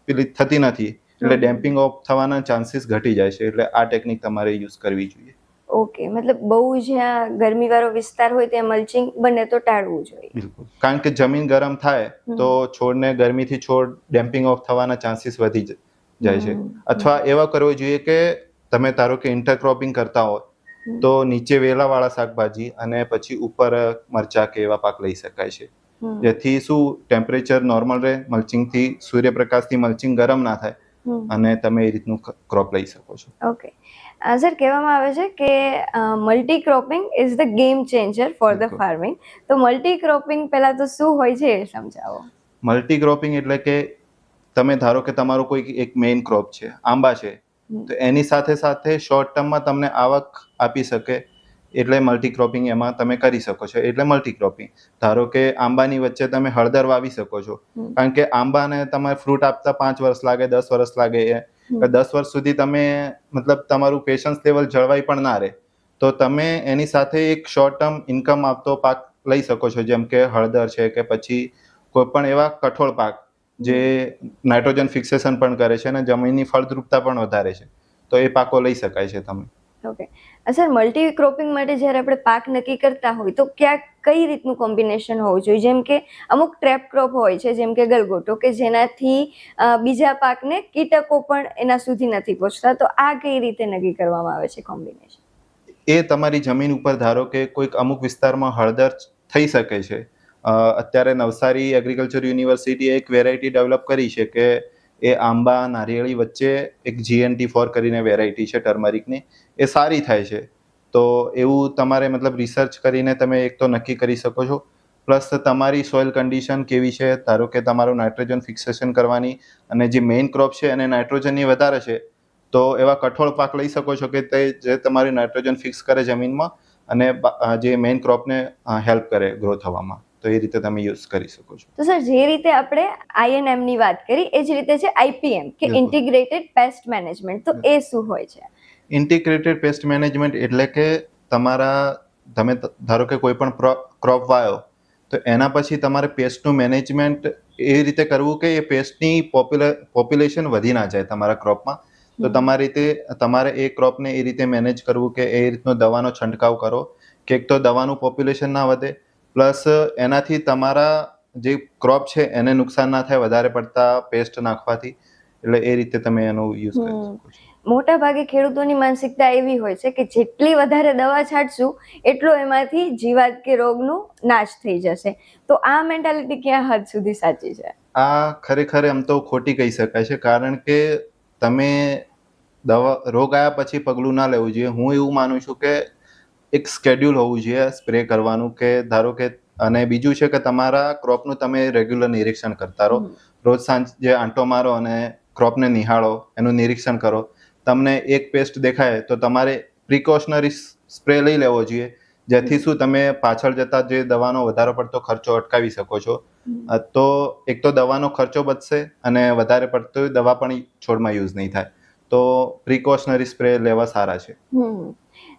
પેલી થતી નથી, એટલે ડેમ્પિંગ ઓફ થવાના ચાન્સીસ ઘટી જાય છે. એટલે આ ટેકનિક તમારે યુઝ કરવી જોઈએ. ઓકે, મતલબ બહુ જ્યાં ગરમીવાળો વિસ્તાર હોય ત્યાં મલ્ચિંગ બને તો ટાળવું જોઈએ. બિલકુલ, કારણ કે જમીન ગરમ થાય તો છોડને ગરમીથી ડેમ્પિંગ ઓફ થવાના ચાન્સીસ વધી જાય છે. અથવા એવા કરવો જોઈએ કે તમે ધારો કે ઇન્ટરક્રોપિંગ કરતા હો તો નીચે વેલાવાળા શાકભાજી અને પછી ઉપર મરચા કે એવા પાક લઈ શકાય છે, જેથી શું ટેમ્પરેચર નોર્મલ રહે, મલ્ચિંગથી સૂર્યપ્રકાશથી મલ્ચિંગ ગરમ ના થાય અને તમે એ રીતનું ક્રોપ લઈ શકો છો. ઓકે. સર, કહેવામાં આવે છે કે multi cropping is the game changer for the farming. તો મલ્ટી ક્રોપિંગ પહેલા તો શું હોય છે એ સમજાવો. મલ્ટી ક્રોપિંગ એટલે કે તમે ધારો કે તમારો કોઈ એક મેઇન ક્રોપ છે, આંબા છે, તો એની સાથે સાથે શોર્ટ ટર્મમાં તમને આવક આપી શકે એટલે મલ્ટી ક્રોપિંગ એમાં તમે કરી શકો છો. એટલે મલ્ટી ક્રોપિંગ. ધારો કે આંબાની વચ્ચે તમે હળદર વાવી શકો છો, કારણ કે આંબાને તમારે ફ્રૂટ આપતા 5 વર્ષ લાગે, 10 વર્ષ લાગે. 10 વર્ષ સુધી તમે મતલબ તમારું પેશન્સ લેવલ જળવાઈ પણ ના રહે, તો તમે એની સાથે એક શોર્ટ ટર્મ ઇન્કમ આપતો પાક લઈ શકો છો, જેમ કે હળદર છે કે પછી કોઈ પણ એવા કઠોળ પાક જે નાઇટ્રોજન ફિક્સેશન પણ કરે છે અને જમીનની ફળદ્રુપતા પણ વધારે છે, તો એ પાકો લઈ શકાય છે તમે. ઓકે. સર, મલ્ટી ક્રોપિંગ માટે જ્યારે આપણે પાક નક્કી કરતા હોય તો કઈ રીતનું કોમ્બિનેશન હોવું જોઈએ? જેમ કે અમુક ટ્રેપ ક્રોપ હોય છે, જેમ કે ગલગોટો, કે જેનાથી બીજા પાકને કીટકો પણ એના સુધી નથી પહોંચતા, તો આ કઈ રીતે નક્કી કરવામાં આવે છે કોમ્બિનેશન? એ તમારી જમીન ઉપર, ધારો કે કોઈક અમુક વિસ્તારમાં હળદર થઈ શકે છે. અત્યારે નવસારી એગ્રીકલ્ચર યુનિવર્સિટીએ એક વેરાયટી ડેવલપ કરી છે કે એ આંબા નારિયેળી વચ્ચે એક GNT4 કરીને વેરાયટી છે ટર્મરિકની, એ સારી થાય છે. તો એવું તમારે મતલબ રિસર્ચ કરીને તમે એક તો નક્કી કરી શકો છો. પ્લસ તમારી સોઇલ કન્ડિશન કેવી છે, ધારો કે તમારું નાઇટ્રોજન ફિક્સેશન કરવાની અને જે મેઇન ક્રોપ છે એને નાઇટ્રોજનની વધારે છે, તો એવા કઠોળ પાક લઈ શકો છો કે જે તમારી નાઇટ્રોજન ફિક્સ કરે જમીનમાં અને જે મેઇન ક્રોપને હેલ્પ કરે ગ્રો થવામાં. તો એ રીતે તમે યુઝ કરી શકો છો. તો સર, જે રીતે આપણે INM ની વાત કરી એ જ રીતે છે IPM કે ઇન્ટિગ્રેટેડ પેસ્ટ મેનેજમેન્ટ. તો એ શું હોય છે? ઇન્ટિગ્રેટેડ પેસ્ટ મેનેજમેન્ટ એટલે કે તમે ધારો કે કોઈ પણ ક્રોપ વાયો તો એના પછી તમારે પેસ્ટનું મેનેજમેન્ટ એ રીતે કરવું કે એ પેસ્ટની પોપ્યુલેશન વધી ના જાય તમારા ક્રોપમાં, તો તમારે એ ક્રોપને એ રીતે મેનેજ કરવું કે એ રીતનો દવાનો છંટકાવ કરો કે એક તો દવાનું પોપ્યુલેશન ના વધે, પ્લસ એનાથી તમારા જે ક્રોપ છે એને નુકસાન ના થાય વધારે પડતા પેસ્ટ નાખવાથી. એટલે એ રીતે તમે એનો યુઝ કરી શકો છો. મોટા ભાગે ખેડૂતોની માનસિકતા એવી હોય છે કે જેટલી વધારે દવા છાંટશું એટલો એમાંથી જીવાત કે રોગનું નાશ થઈ જશે. તો આ મેન્ટાલિટી ક્યાં હદ સુધી સાચી છે? આ ખરેખર એમ તો ખોટી કહી શકાય છે, કારણ કે તમે રોગ આવ્યા પછી પગલું ના લેવું જોઈએ. હું એવું માનું છું કે એક સ્કેડ્યુલ હોવું જોઈએ સ્પ્રે કરવાનું, કે ધારો કે અને બીજું છે કે તમારા ક્રોપનું તમે રેગ્યુલર નિરીક્ષણ કરતા રહો. રોજ સાંજે આંટો મારો અને ક્રોપને નિહાળો, એનું નિરીક્ષણ કરો. તમને એક પેસ્ટ દેખાય તો તમારે પ્રિકોશનરી સ્પ્રે લઈ લેવો જોઈએ, જેથી શું તમે પાછળ જતા જે દવાનો વધારે પડતો ખર્ચો અટકાવી શકો છો. તો એક તો દવાનો ખર્ચો બચશે અને વધારે પડતો દવા પણ છોડમાં યુઝ નહીં થાય. તો પ્રિકોશનરી સ્પ્રે લેવા સારા છે.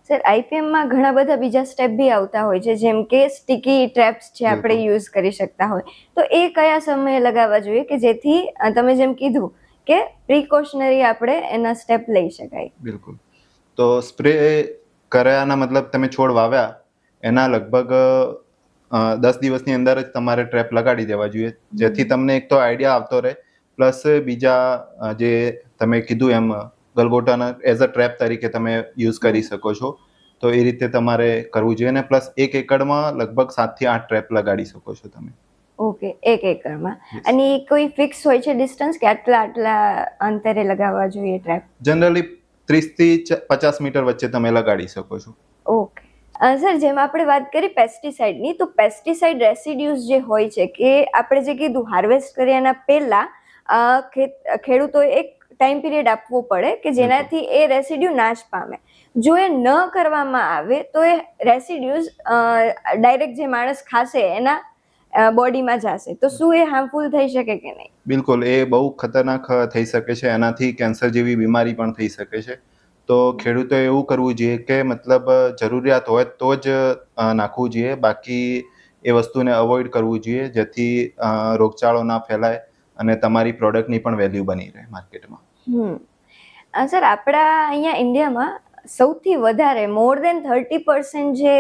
સર, આઈપીએમમાં ઘણા બધા બીજા સ્ટેપ બી આવતા હોય છે, જેમ કે સ્ટીકી ટ્રેપ્સ જે આપણે યુઝ કરી શકતા હોય, તો એ કયા સમયે લગાવવા જોઈએ કે જેથી તમે જેમ કીધું કે પ્રિકોશનરી આપણે એના સ્ટેપ લઈ શકાય? બિલકુલ. તો સ્પ્રે કર્યાના મતલબ તમે છોડ વાવ્યા એના લગભગ 10 દિવસની અંદર જ તમારે ટ્રેપ લગાડી દેવા જોઈએ, જેથી તમને એક તો આઈડિયા આવતો રહે, પ્લસ બીજા જે તમે કીધું એમ ગલગોટાના એઝ અ ટ્રેપ તરીકે તમે યુઝ કરી શકો છો. તો એ રીતે તમારે કરવું જોઈએ, અને પ્લસ 1 એકડમાં લગભગ 7 થી 8 ટ્રેપ લગાડી શકો છો તમે. ઓકે, 1 એકરમાં. અને કોઈ ફિક્સ હોય છે ડિસ્ટન્સ કે આટલા અંતરે લગાવવા જોઈએ ટ્રેપ? જનરલી 30 થી 50 મીટર વચ્ચે તમે લગાડી શકો છો. ઓકે સર, જેમ આપણે વાત કરી પેસ્ટિસાઇડની, તો પેસ્ટિસાઇડ રેસિડ્યુઝ જે હોય છે કે આપણે જે કીધું હાર્વેસ્ટ કર્યાના પહેલા ખેડૂતોએ એક ટાઈમ પીરિયડ આપવો પડે કે જેનાથી એ રેસિડ્યુ નાશ પામે. જો એ ન કરવામાં આવે તો એ રેસિડ્યુઝ ડાયરેક્ટ જે માણસ ખાશે એના બોડીમાં જશે, તો શું એ હાર્મફુલ થઈ શકે કે નહીં? બિલકુલ, એ બહુ ખતરનાક થઈ શકે છે. એનાથી કેન્સર જેવી બીમારી પણ થઈ શકે છે. તો ખેડૂતોએ એવું કરવું જોઈએ કે મતલબ જરૂરિયાત હોય તો જ નાખવું જોઈએ, બાકી એ વસ્તુને અવોઇડ કરવું જોઈએ, જેથી રોગચાળો ના ફેલાય અને તમારી પ્રોડક્ટની પણ વેલ્યુ બની રહે માર્કેટમાં. સર, આપણા અહીંયા ઇન્ડિયામાં સૌથી વધારે મોર દેન 30% જે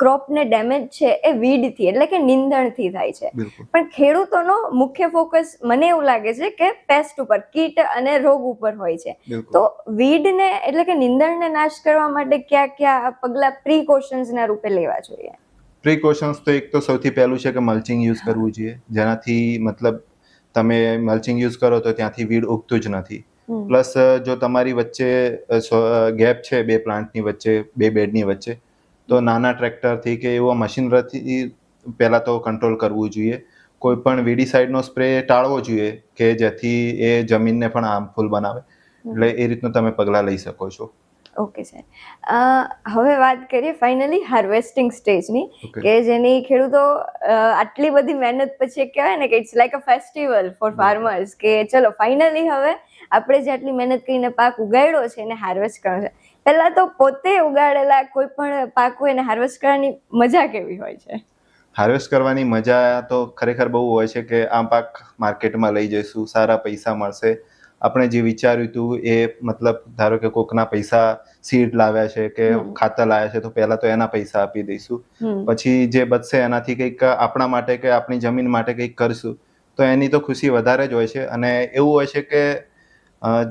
ક્રોપને ડેમેજ છે એ વીડથી એટલે કે નીંદણથી થાય છે. પણ ખેડૂતોનો મુખ્ય ફોકસ મને એવું લાગે છે કે પેસ્ટ ઉપર, કીટ અને રોગ ઉપર હોય છે. તો વીડને એટલે કે નીંદણને નાશ કરવા માટે કયા કયા પગલા પ્રિકોશન્સના રૂપે લેવા જોઈએ? પ્રિકોશન્સ તો એક તો સૌથી પહેલું છે કે મલ્ચિંગ યુઝ કરવું જોઈએ, જેનાથી મતલબ તમે મલ્ચિંગ યુઝ કરો તો ત્યાંથી વીડ ઉગતું જ નથી. પ્લસ જો તમારી વચ્ચે ગેપ છે બે પ્લાન્ટની વચ્ચે, બે બેડની વચ્ચે, તો નાના ટ્રેક્ટરથી કે એવા મશીનરીથી પહેલાં તો કંટ્રોલ કરવું જોઈએ. કોઈ પણ વીડીસાઇડનો સ્પ્રે ટાળવો જોઈએ કે જેથી એ જમીનને પણ હાર્મફુલ બનાવે. એટલે એ રીતનું તમે પગલાં લઈ શકો છો. ઓકે સર, હવે વાત કરીએ ફાઇનલી હાર્વેસ્ટિંગ સ્ટેજની, કે જેની ખેડૂતો આટલી બધી મહેનત પછી કહેવાય ને કે it's like a festival for farmers, કે ચલો ફાઇનલી હવે આપણે જે આટલી મહેનત કરીને પાક ઉગાડ્યો છે એને હાર્વેસ્ટ કરવાનો છે. પહેલા તો પોતે ઉગાડેલા કોઈ પણ પાક હોય એને હાર્વેસ્ટ કરવાની મજા કેવી હોય છે? હાર્વેસ્ટ કરવાની મજા તો ખરેખર બહુ હોય છે કે આ પાક માર્કેટમાં લઈ જઈશું, સારા પૈસા મળશે. આપણે જે વિચાર્યું હતું એ મતલબ ધારો કે કોકના પૈસા સીડ લાવ્યા છે કે ખાતર લાવ્યા છે, તો પહેલા તો એના પૈસા આપી દઈશું, પછી જે બચશે એનાથી કંઈક આપણા માટે કે આપણી જમીન માટે કંઈક કરશું, તો એની તો ખુશી વધારે જ હોય છે. અને એવું હોય છે કે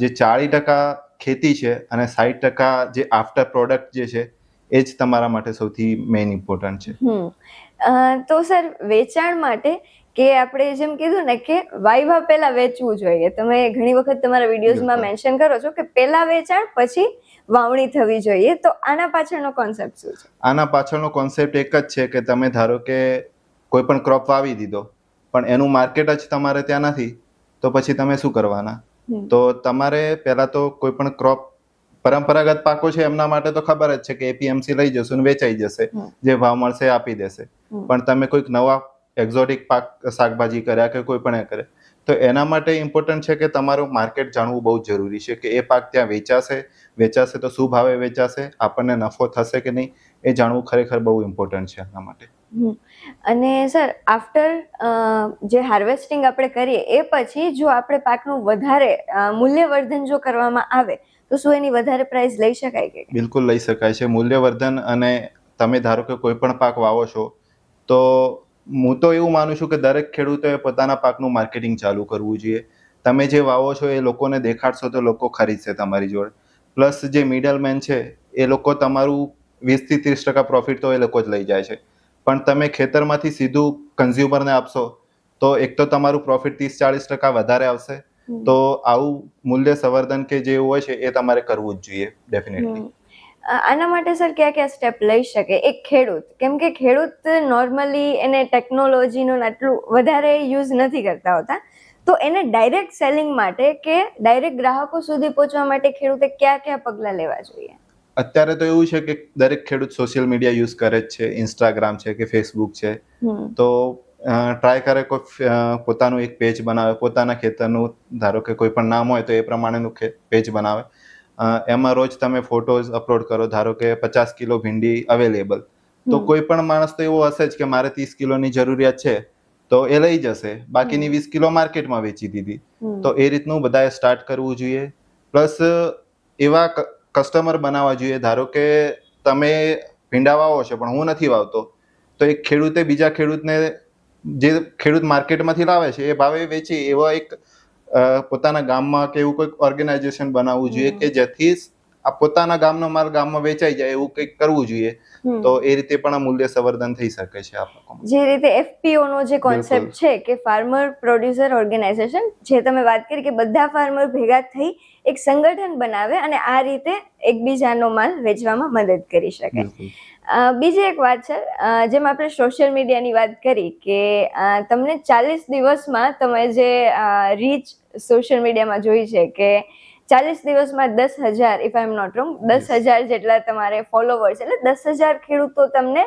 જે 40% ખેતી છે અને 60% જે આફ્ટર પ્રોડક્ટ જે છે એ જ તમારા માટે સૌથી મેઇન ઇમ્પોર્ટન્ટ છે. તો સર, વેચાણ માટે કે આપણે જેમ કીધું ને કે વાયવા પહેલા વેચવું જોઈએ, તમે ઘણી વખત તમારા વિડીયોઝમાં મેન્શન કરો છો કે પહેલા વેચાણ પછી વાવણી થવી જોઈએ, તો આના પાછળનો કોન્સેપ્ટ શું છે? આના પાછળનો કોન્સેપ્ટ એક જ છે કે તમે ધારો કે કોઈ પણ ક્રોપ વાવી દીધો પણ એનું માર્કેટ જ તમારે ત્યાં નથી, તો પછી તમે શું કરવાના? તો તમારે પહેલા તો કોઈ પણ ક્રોપ, પરંપરાગત પાકો છે એમના માટે તો ખબર જ છે કે એપીએમસી લઈ જશું ને વેચાઈ જશે, જે ભાવ મળશે આપી દેશે. પણ તમે કોઈક નવા એક્ઝોટિક પાક, શાકભાજી કર્યા કે કોઈ પણ કરે, તો એના માટે ઇમ્પોર્ટન્ટ છે કે તમારું માર્કેટ જાણવું બહુ જ જરૂરી છે, કે એ પાક ત્યાં વેચાશે તો શું ભાવે વેચાશે, આપણને નફો થશે કે નહીં, એ જાણવું ખરેખર બહુ ઇમ્પોર્ટન્ટ છે એના માટે. હમ. અને સર આફ્ટર જે હાર્વેસ્ટિંગ આપણે કરીએ એ પછી જો આપણે પાકનું વધારે મૂલ્યવર્ધન જો કરવામાં આવે તો શું એની વધારે પ્રાઇસ લઈ શકાય કે બિલકુલ લઈ શકાય છે મૂલ્યવર્ધન. અને તમે ધારો કે કોઈ પણ પાક વાવો છો તો હું તો એવું માનું છું કે દરેક ખેડૂતોએ પોતાના પાકનું માર્કેટિંગ ચાલુ કરવું જોઈએ. તમે જે વાવો છો એ લોકોને દેખાડશો તો લોકો ખરીદશે તમારી જોડે. પ્લસ જે મિડલમેન છે એ લોકો તમારું 20 થી 30% પ્રોફિટ તો એ લોકો જ લઈ જાય છે. પણ તમે ખેતરમાંથી સીધું કન્ઝ્યુમરને આપશો તો એક તો તમારું પ્રોફિટ 30-40% વધારે આવશે. તો આવું મૂલ્ય સંવર્ધન કે જે હોય છે એ તમારે કરવું જ જોઈએ ડેફિનેટલી. આના માટે સર કયા કયા સ્ટેપ લઈ શકે એક ખેડૂત, કેમ કે ખેડૂત નોર્મલી એને ટેકનોલોજીનો આટલું વધારે યુઝ નથી કરતા હોતા, તો એને ડાયરેક્ટ સેલિંગ માટે કે ડાયરેક્ટ ગ્રાહકો સુધી પહોંચવા માટે ખેડૂતે કયા કયા પગલાં લેવા જોઈએ? અત્યારે તો એવું છે કે દરેક ખેડૂત સોશિયલ મીડિયા યુઝ કરે જ છે. ઇન્સ્ટાગ્રામ છે કે ફેસબુક છે. તો ટ્રાય કરે કોઈ પોતાનું એક પેજ બનાવે, પોતાના ખેતરનું ધારો કે કોઈ પણ નામ હોય તો એ પ્રમાણેનું પેજ બનાવે. એમાં રોજ તમે ફોટોઝ અપલોડ કરો. ધારો કે 50 કિલો ભીંડી અવેલેબલ, તો કોઈ પણ માણસ તો એવો હશે જ કે મારે 30 કિલોની જરૂરિયાત છે તો એ લઈ જશે, બાકીની 20 કિલો માર્કેટમાં વેચી દીધી. તો એ રીતનું બધાએ સ્ટાર્ટ કરવું જોઈએ. પ્લસ એવા કસ્ટમર બનાવવા જોઈએ. ધારો કે તમે ભીંડા વાવો છો પણ હું નથી વાવતો, તો એક ખેડૂતે બીજા ખેડૂતને જે ખેડૂત માર્કેટમાંથી લાવે છે એ ભાવે વેચી એવો એક પોતાના ગામમાં કે એવું કોઈક ઓર્ગેનાઇઝેશન બનાવવું જોઈએ કે જેથી આ પોતાના ગામનો માલ ગામમાં વેચાઈ જાય એવું કંઈક કરવું જોઈએ. તો એ રીતે પણ આ મૂલ્ય સંવર્ધન થઈ શકે છે. જે રીતે FPO નો જે કોન્સેપ્ટ છે કે ફાર્મર પ્રોડ્યુસર ઓર્ગેનાઇઝેશન, જે તમે વાત કરી કે બધા ફાર્મર ભેગા થઈ એક સંગઠન બનાવે અને આ રીતે એકબીજાનો માલ વેચવામાં મદદ કરી શકે. બીજી એક વાત છે, જેમ આપણે સોશિયલ મીડિયાની વાત કરી કે તમને 40 દિવસમાં તમે જે રીચ સોશિયલ મીડિયામાં જોઈ છે કે 40 દિવસમાં 10,000, if I am not wrong, 10,000 જેટલા તમારે ફોલોવર્સ, એટલે 10,000 ખેડૂતો તમને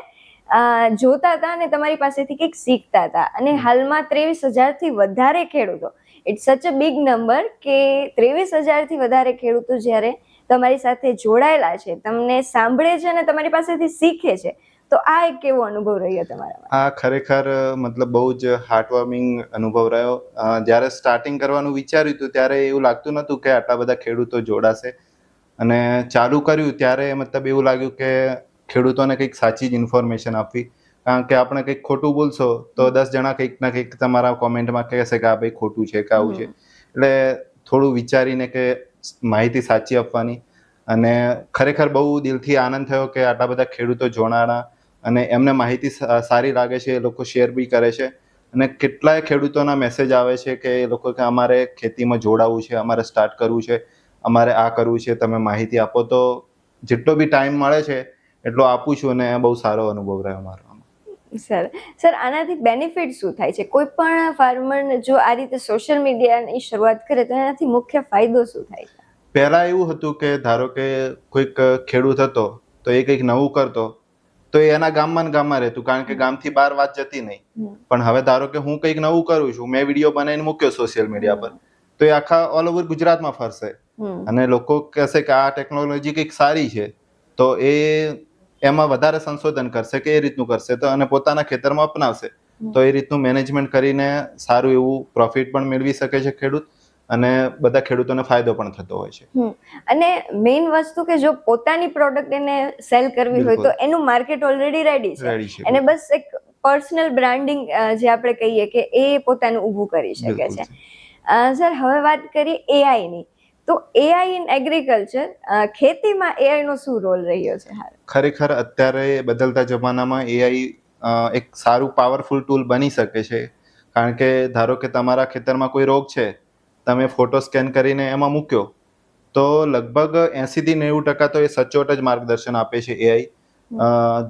જોતા હતા અને તમારી પાસેથી કંઈક શીખતા હતા. અને હાલમાં 23,000 થી વધારે ખેડૂતો, ઇટ્સ સચ અ બિગ નંબર કે 23,000 થી વધારે ખેડૂતો જ્યારે તમારી સાથે જોડાયેલા છે, તમને સાંભળે છે અને તમારી પાસેથી શીખે છે, તો આ એક કેવો અનુભવ રહ્યો તમારા? આ ખરેખર મતલબ બહુ જ હાર્ટવોર્મિંગ અનુભવ રહ્યો. જ્યારે સ્ટાર્ટિંગ કરવાનું વિચાર્યું હતું ત્યારે એવું લાગતું નહોતું કે આટલા બધા ખેડૂતો જોડાશે. અને ચાલુ કર્યું ત્યારે મતલબ એવું લાગ્યું કે ખેડૂતોને કંઈક સાચી જ ઇન્ફોર્મેશન આપવી. કારણ કે આપણે કંઈક ખોટું બોલશો તો 10 જણા કંઈક ના કંઈક તમારા કોમેન્ટમાં કહેશે કે આ ભાઈ ખોટું છે કે આવું છે. એટલે થોડું વિચારીને કે માહિતી સાચી આપવાની. અને ખરેખર બહુ દિલથી આનંદ થયો કે આટલા બધા ખેડૂતો જોડાણા અને એમને માહિતી સારી લાગે છે, એ લોકો શેર બી કરે છે. અને કેટલાય ખેડૂતોના મેસેજ આવે છે કે એ લોકો કે અમારે ખેતીમાં જોડાવું છે, અમારે સ્ટાર્ટ કરવું છે, અમારે આ કરવું છે, તમે માહિતી આપો. તો જેટલો બી ટાઈમ મળે છે એટલો આપું છું અને બહુ સારો અનુભવ રહ્યો મારો. સર આનાથી બેનિફિટ શું થાય છે? કોઈ પણ ફાર્મર જો આ રીતે સોશિયલ મીડિયાની શરૂઆત કરે તો એનાથી મુખ્ય ફાયદો શું થાય છે? પહેલા એવું હતું કે ધારો કે કોઈક ખેડૂત હતો તો એ કંઈક નવું કરતો તો એ એના ગામમાં રહેતું, કારણ કે ગામથી બહાર વાત જતી નહીં. પણ હવે ધારો કે હું કંઈક નવું કરું છું, મેં વિડીયો બનાવીને મૂક્યો સોશિયલ મીડિયા પર, તો એ આખા ઓલ ઓવર ગુજરાતમાં ફરશે અને લોકો કહેશે કે આ ટેકનોલોજી કંઈક સારી છે. તો એ એમાં વધારે સંશોધન કરશે કે એ રીતનું કરશે તો અને પોતાના ખેતરમાં અપનાવશે. તો એ રીતનું મેનેજમેન્ટ કરીને સારું એવું પ્રોફિટ પણ મેળવી શકે છે ખેડૂત અને બધા ખેડૂતોને ફાયદો પણ થતો હોય છે. અને મેઇન વસ્તુ કે જો પોતાની પ્રોડક્ટ એને સેલ કરવી હોય તો એનું માર્કેટ ઓલરેડી રેડી છે અને બસ એક પર્સનલ બ્રાન્ડિંગ જે આપણે કહીએ કે એ પોતાનું ઊભું કરી શકે છે. સર હવે વાત કરીએ એઆઈની, તો એઆઈ ઇન એગ્રીકલ્ચર, ખેતીમાં એઆઈ નો શું રોલ રહ્યો છે? ખરેખર અત્યારે બદલતા જમાનામાં એઆઈ એક સારું પાવરફુલ ટૂલ બની શકે છે. કારણ કે ધારો કે તમારા ખેતરમાં કોઈ રોગ છે, તમે ફોટો સ્કેન કરીને એમાં મૂક્યો તો લગભગ 80 થી 90% તો એ સચોટ જ માર્ગદર્શન આપે છે. એઆઈ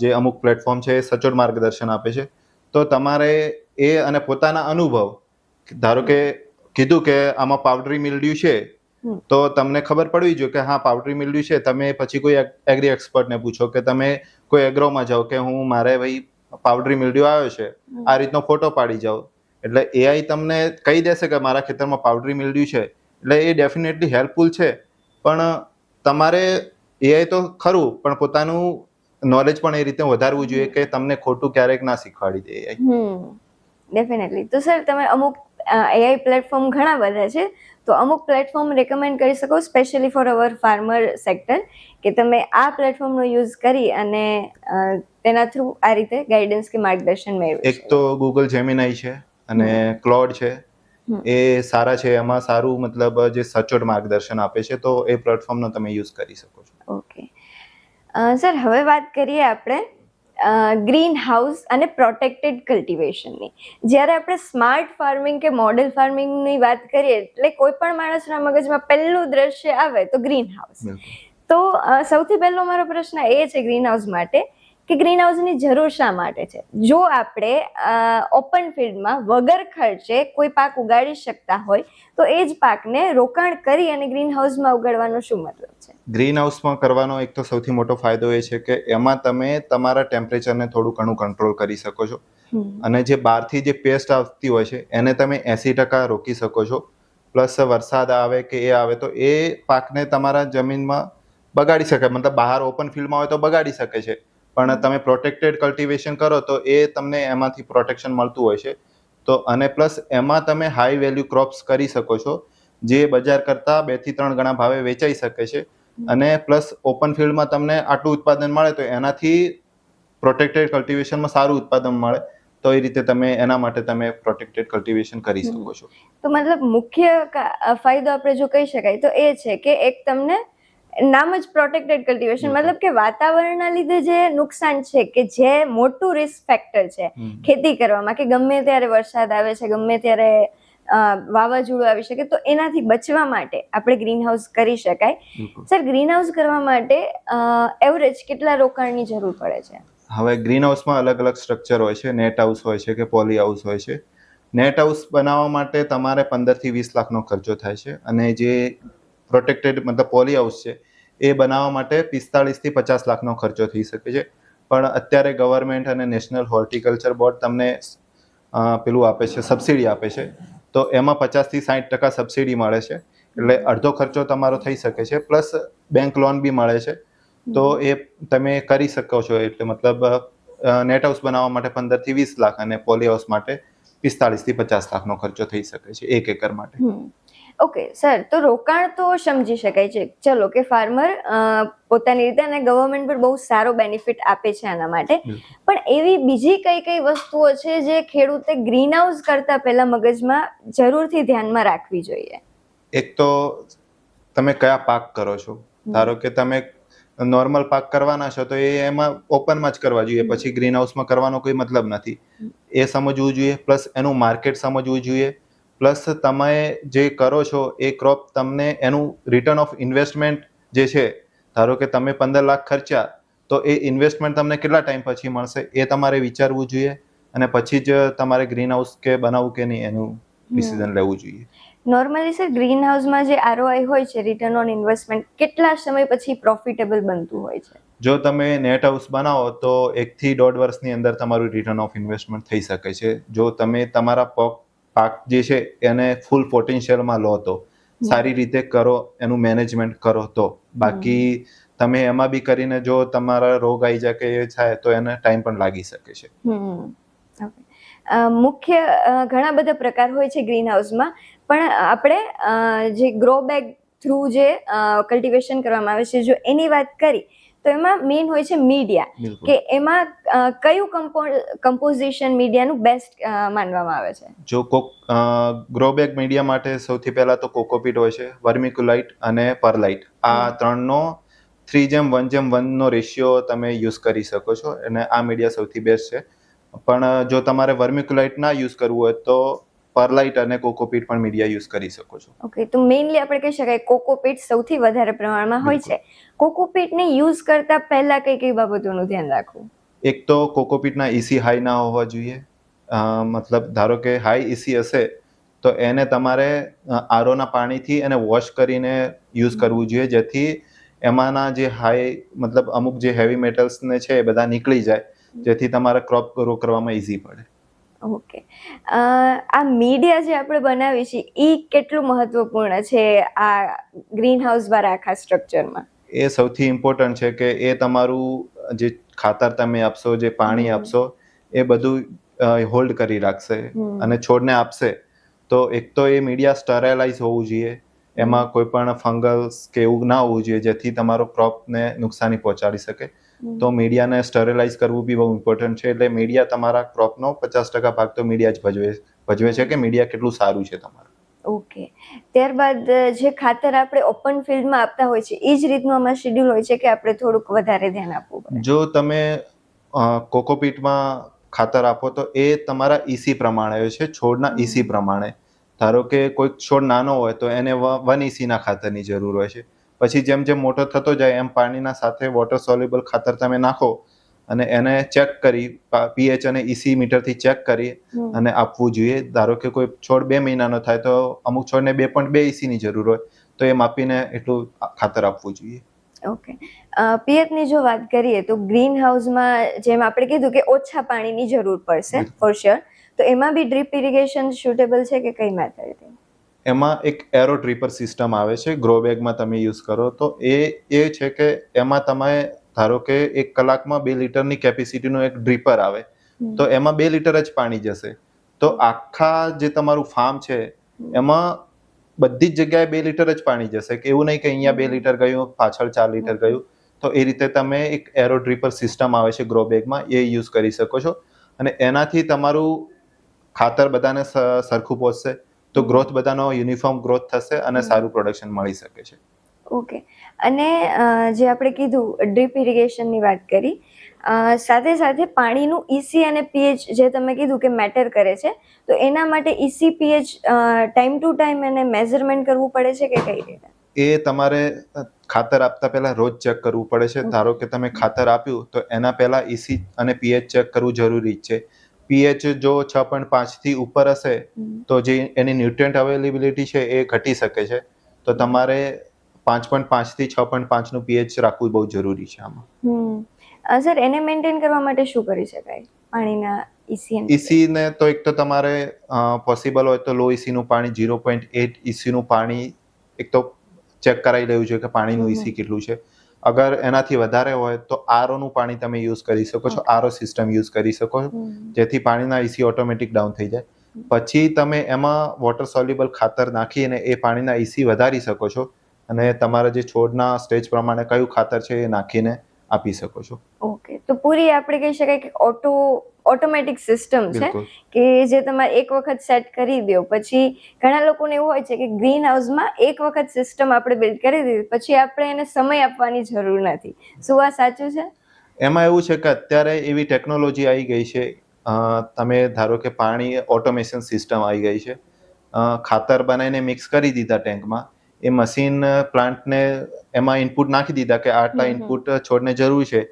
જે અમુક પ્લેટફોર્મ છે એ સચોટ માર્ગદર્શન આપે છે. તો તમારે એ અને પોતાના અનુભવ, ધારો કે કીધું કે આમાં પાવડરી મિલ્ડ્યુ છે તો તમને ખબર પડવી જોઈએ કે હા પાવડરી મિલ્ડ્યુ છે. તમે પછી કોઈ એગ્રી એક્સપર્ટને પૂછો કે તમે કોઈ એગ્રોમાં જાઓ કે હું મારે ભાઈ પાવડરી મિલ્ડ્યુ આવ્યો છે, આ રીતનો ફોટો પાડી જાઓ. એટલે એઆઈ તમને કહી દેશે કે મારા ખેતરમાં પાવડરી મિલ્ડ્યુ છે. એટલે એ ડેફિનેટલી હેલ્પફુલ છે. પણ તમારે એઆઈ તો ખરું પણ પોતાનું નોલેજ પણ એ રીતે વધારવું જોઈએ કે તમને ખોટું ક્યારેક ના શીખવાડી દે AI. ડેફિનેટલી. તો સર તમે અમુક AI પ્લેટફોર્મ ઘણા બધા છે, તો અમુક પ્લેટફોર્મ રેકમેન્ડ કરી શકો specially for our farmer sector, કે તમે આ પ્લેટફોર્મનો યુઝ કરી અને તેના થ્રુ આ રીતે ગાઈડન્સ કે માર્ગદર્શન મેળવી એક તો ગૂગલ જેમિનાઈ છે અને ક્લોડ છે, એ સારા છે. એમાં સારું મતલબ જે સચોટ માર્ગદર્શન આપે છે, તો એ પ્લેટફોર્મનો તમે યુઝ કરી શકો છો. ઓકે સર, હવે વાત કરીએ આપણે ગ્રીન હાઉસ અને પ્રોટેક્ટેડ કલ્ટિવેશનની. જ્યારે આપણે સ્માર્ટ ફાર્મિંગ કે મોડેલ ફાર્મિંગની વાત કરીએ એટલે કોઈ પણ માણસના મગજમાં પહેલું દ્રશ્ય આવે તો ગ્રીન હાઉસ. તો સૌથી પહેલો મારો પ્રશ્ન એ છે ગ્રીન હાઉસ માટે કે ગ્રીન હાઉસની જરૂર શા માટે છે? જો આપણે ઓપન ફિલ્ડમાં વગર ખર્ચે કોઈ પાક ઉગાડી શકતા હોય તો એ જ પાકને રોકાણ કરી અને ગ્રીન હાઉસમાં ઉગાડવાનો શું મતલબ છે? ગ્રીન હાઉસમાં કરવાનો એક તો સૌથી મોટો ફાયદો એ છે કે એમાં તમે તમારા ટેમ્પરેચરને થોડું ઘણું કંટ્રોલ કરી શકો છો, અને જે બહારથી જે પેસ્ટ આવતી હોય છે એને તમે 80% રોકી શકો છો. પ્લસ વરસાદ આવે કે એ આવે તો એ પાકને તમારા જમીનમાં બગાડી શકે, મતલબ બહાર ઓપન ફિલ્ડમાં હોય તો બગાડી શકે છે, પણ તમે પ્રોટેક્ટેડ કલ્ટિવેશન કરો તો એ તમને એમાંથી પ્રોટેક્શન મળતું હોય છે. તો અને પ્લસ એમાં તમે હાઈ વેલ્યુ ક્રોપ્સ કરી શકો છો, જે બજાર કરતાં 2 થી 3 ગણા ભાવે વેચાઈ શકે છે. અને પ્લસ ઓપન ફિલ્ડમાં તમને આટલું ઉત્પાદન મળે તો એનાથી પ્રોટેક્ટેડ કલ્ટિવેશનમાં સારું ઉત્પાદન મળે, તો એ રીતે તમે એના માટે તમે પ્રોટેક્ટેડ કલ્ટિવેશન કરી શકો છો. તો મતલબ મુખ્ય ફાયદો આપણે જો કહી શકાય તો એ છે કે એક તમને નામ જ પ્રોટેક્ટેડ કલ્ટિવેશન, મતલબ કે વાતાવરણના લીધે જે નુકસાન છે કે જે મોટું રિસ્ક ફેક્ટર છે ખેતી કરવામાં, કે ગમે ત્યારે વરસાદ આવે છે, ગમે ત્યારે વાવાઝોડું આવી શકે, તો એનાથી બચવા માટે આપણે ગ્રીન હાઉસ કરી શકાય. સર, ગ્રીન હાઉસ કરવા માટે એવરેજ કેટલા રોકાણની જરૂર પડે છે? હવે ગ્રીન હાઉસમાં અલગ અલગ સ્ટ્રક્ચર હોય છે. નેટ હાઉસ હોય છે કે પોલી હાઉસ હોય છે. નેટ હાઉસ બનાવવા માટે તમારે 15 થી 20 લાખનો ખર્ચો થાય છે, અને જે પ્રોટેક્ટેડ મતલબ પોલી હાઉસ છે એ બનાવવા માટે 45 થી 50 લાખનો ખર્ચો થઈ શકે છે. પણ અત્યારે ગવર્મેન્ટ અને નેશનલ હોર્ટિકલ્ચર બોર્ડ તમને પેલું આપે છે, સબસિડી આપે છે, તો એમાં 50 થી 60% સબસિડી મળે છે, એટલે અડધો ખર્ચો તમારો થઈ શકે છે. પ્લસ બેંક લોન બી મળે છે, તો એ તમે કરી શકો છો. એટલે મતલબ નેટ હાઉસ બનાવવા માટે 15 થી 20 લાખ અને પોલી હાઉસ માટે 45 થી 50 લાખનો ખર્ચો થઈ શકે છે 1 એકર માટે. ઓકે સર, તો રોકાણ તો સમજી શકાય છે, ચલો કે ફાર્મર પોતાની રીતે, અને ગવર્મેન્ટ પણ બહુ સારો બેનિફિટ આપે છે આના માટે, પણ એવી બીજી કઈ વસ્તુઓ છે જે ખેડૂતે ગ્રીન હાઉસ કરતા પહેલા મગજમાં જરૂરથી ધ્યાનમાં રાખવી જોઈએ? એક તો તમે કયા પાક કરો છો. ધારો કે તમે નોર્મલ પાક કરવાના છો તો એ એમાં ઓપનમાં જ કરવા જોઈએ, પછી ગ્રીન હાઉસમાં કરવાનો કોઈ મતલબ નથી, એ સમજવું જોઈએ. પ્લસ એનું માર્કેટ સમજવું જોઈએ. પ્લસ તમે જે કરો છો એ ક્રોપ તમને એનું રિટર્ન ઓફ ઇન્વેસ્ટમેન્ટ જે છે, ધારો કે તમે 15 લાખ ખર્ચ્યા તો એ ઇન્વેસ્ટમેન્ટ તમને કેટલા ટાઈમ પછી મળશે એ તમારે વિચારવું જોઈએ, અને પછી જ તમારે ગ્રીન હાઉસ કે બનાવવું કે નહીં એનું ડિસિઝન લેવું જોઈએ. નોર્મલી સર, ગ્રીન હાઉસમાં જે ROI હોય છે, રિટર્ન ઓન ઇન્વેસ્ટમેન્ટ, કેટલા સમય પછી પ્રોફિટેબલ બનતું હોય છે? જો તમે નેટ હાઉસ બનાવો તો 1 થી 1.5 વર્ષની અંદર તમારું રિટર્ન ઓફ ઇન્વેસ્ટમેન્ટ થઈ શકે છે, જો તમે તમારા પાક જે છે એને ફૂલ પોટેન્શિયલમાં લો તો, સારી રીતે કરો, એનું મેનેજમેન્ટ કરો તો. બાકી તમે એમાં બી કરીને જો તમારા રોગ આવી જાય કે એ થાય તો એને ટાઈમ પણ લાગી શકે છે. મુખ્ય ઘણા બધા પ્રકાર હોય છે ગ્રીન હાઉસમાં, પણ આપણે જે ગ્રો બેગ થ્રુ જે કલ્ટિવેશન કરવામાં આવે છે, જો એની વાત કરી તો એમાં મેઇન હોય છે મીડિયા, કે એમાં કયું કમ્પોઝિશન મીડિયાનું બેસ્ટ માનવામાં આવે છે? જો ગ્રો બેગ મીડિયા માટે સૌથી પહેલા તો કોકોપીટ હોય છે, વર્મિક્યુલાઇટ અને પરલાઇટ, આ ત્રણનો 3:1:1 નો રેશિયો તમે યુઝ કરી શકો છો, અને આ મીડિયા સૌથી બેસ્ટ છે. પણ જો તમારે વર્મિક્યુલાઇટ ના યુઝ કરવું હોય તો પરલાઇટ અને કોકોપીટ પણ મીડિયા યુઝ કરી શકો છો. ઓકે, તો મેઇનલી આપણે કહી શકાય કોકોપીટ સૌથી વધારે પ્રમાણમાં હોય છે. કોકોપીટને યુઝ કરતા પહેલા કઈ બાબતોનું ધ્યાન રાખવું? એક તો કોકોપીટના EC હાઈ ના હોવા જોઈએ, મતલબ ધારો કે હાઈ EC હશે તો એને તમારે આરોના પાણીથી એને વોશ કરીને યુઝ કરવું જોઈએ, જેથી એમાંના જે હાઈ મતલબ અમુક જે હેવી મેટલ્સને છે એ બધા નીકળી જાય, જેથી તમારા ક્રોપ ગ્રો કરવામાં ઇઝી પડે. ઓકે, આ મીડિયા જે આપણે બનાવી છે એ કેટલું મહત્વપૂર્ણ છે આ ગ્રીન હાઉસ વાળા આખા સ્ટ્રક્ચરમાં? એ સૌથી ઇમ્પોર્ટન્ટ છે કે એ તમારું જે ખાતર તમે આપશો, જે પાણી આપશો, એ બધું હોલ્ડ કરી રાખશે અને છોડને આપશે. તો એક તો એ મીડિયા સ્ટરેલાઇઝ હોવું જોઈએ, એમાં કોઈ પણ ફંગલ્સ કે એવું ના હોવું જોઈએ જેથી તમારો ક્રોપને નુકસાની પહોંચાડી શકે. તો મીડિયાને સ્ટરેલાઇઝ કરવું બી બહુ ઇમ્પોર્ટન્ટ છે. એટલે મીડિયા તમારા ક્રોપનો 50% ભાગ તો મીડિયા જ ભજવે છે કે મીડિયા કેટલું સારું છે તમારું. ઓકે, ત્યારબાદ જે ખાતર આપણે ઓપન ફિલ્ડમાં આપતા હોય છે એ જ રીતનું આમાં શેડ્યુલ હોય છે કે આપણે થોડુંક વધારે ધ્યાન આપવું પડે? જો તમે કોકોપીટમાં ખાતર આપો તો એ તમારા ઈસી પ્રમાણે હોય છે, છોડના ઈસી પ્રમાણે. ધારો કે કોઈક છોડ નાનો હોય તો એને 1 EC ના ખાતરની જરૂર હોય છે. પછી જેમ જેમ મોટો થતો જાય એમ પાણીના સાથે વોટર સોલ્યુબલ ખાતર તમે નાખો અને એને ચેક કરી પીએચ અને ઈસી મીટરથી ચેક કરી અને આપવું જોઈએ. ધારો કે કોઈ છોડ 2 મહિનાનો થાય તો અમુક છોડને 2.2 EC ની જરૂર હોય તો એ માપીને એટલું ખાતર આપવું જોઈએ. ઓકે, પિયતની જો વાત કરીએ તો ગ્રીન હાઉસમાં જેમ આપણે કીધું કે ઓછા પાણીની જરૂર પડશે ફોર શ્યોર, તો એમાં બી ડ્રીપ ઇરિગેશન સુટેબલ છે કે કઈ મેથડ? એમાં એક એરો ડ્રીપર સિસ્ટમ આવે છે, ગ્રો બેગમાં તમે યુઝ કરો તો એ છે કે એમાં તમે ધારો કે 1 કલાકમાં 2 લીટરની કેપેસિટીનું એક ડ્રીપર આવે તો એમાં 2 લીટર જ પાણી જશે. તો આખા જે તમારું ફાર્મ છે એમાં બધી જ જગ્યાએ 2 લીટર જ પાણી જશે, કે એવું નહીં કે અહીંયા 2 લીટર ગયું પાછળ 4 લીટર ગયું. તો એ રીતે તમે એક એરો ડ્રીપર સિસ્ટમ આવે છે ગ્રો બેગમાં, એ યુઝ કરી શકો છો અને એનાથી તમારું ખાતર બધાને સરખું પહોંચશે તો ગ્રોથ બધાનો યુનિફોર્મ ગ્રોથ થશે અને સારું પ્રોડક્શન મળી શકે છે. ઓકે, અને જે આપણે કીધું ડ્રીપ ઇરિગેશનની વાત કરી, સાથે સાથે પાણીનું ઈસી અને પીએચ જે તમે કીધું કે મેટર કરે છે, તો એના માટે EC pH time to time એને મેઝરમેન્ટ કરવું પડે છે કે કઈ રીતે? એ તમારે ખાતર આપતા પહેલા રોજ ચેક કરવું પડે છે. ધારો કે તમે ખાતર આપ્યું તો એના પહેલા ઈસી અને પીએચ ચેક કરવું જરૂરી છે. પીએચ જો 6.5 થી ઉપર હશે તો જે એની ન્યુટ્રિયન્ટ અવેલેબિલિટી છે એ ઘટી શકે છે. તો તમારે 5.5 થી 6.5 નું પીએચ રાખવું બહુ જરૂરી છે આમાં. સર, એને મેન્ટેન કરવા માટે શું કરી શકાય પાણીના ઈસી ને? તો એક તો તમારે પોસિબલ હોય તો લો ઈસી નું પાણી 0.8 ઈસી નું પાણી એક તો ચેક કરાવી લેવું જોઈએ કે પાણીનું ઈસી કેટલું છે. અગર એનાથી વધારે હોય તો આરઓ નું પાણી તમે યુઝ કરી શકો છો, આરઓ સિસ્ટમ યુઝ કરી શકો છો જેથી પાણીના ઈસી ઓટોમેટિક ડાઉન થઈ જાય. પછી તમે એમાં વોટર સોલ્યુબલ ખાતર નાખીને એ પાણીના ઈસી વધારી શકો છો અને તમારા જે છોડના સ્ટેજ પ્રમાણે કયું ખાતર છે એ નાખીને આપી શકો છો. ઓકે, તો પૂરી આપણે કહી શકાય કે ઓટોમેટિક સિસ્ટમ છે કે જે તમારે એક વખત સેટ કરી દો. પછી ઘણા લોકોને એવું હોય છે કે ગ્રીન હાઉસમાં એક વખત સિસ્ટમ આપણે બિલ્ડ કરી દીધી પછી આપણે એને સમય આપવાની જરૂર નથી. શું આ સાચું છે? એમાં એવું છે કે અત્યારે એવી ટેકનોલોજી આવી ગઈ છે, તમે ધારો કે પાણી ઓટોમેશન સિસ્ટમ આવી ગઈ છે. ખાતર બનાવીને મિક્સ કરી દીધા ટેન્કમાં, એ મશીન પ્લાન્ટને એમાં ઇનપુટ નાખી દીધા કે આટલા ઇનપુટ છોડને જરૂર છે,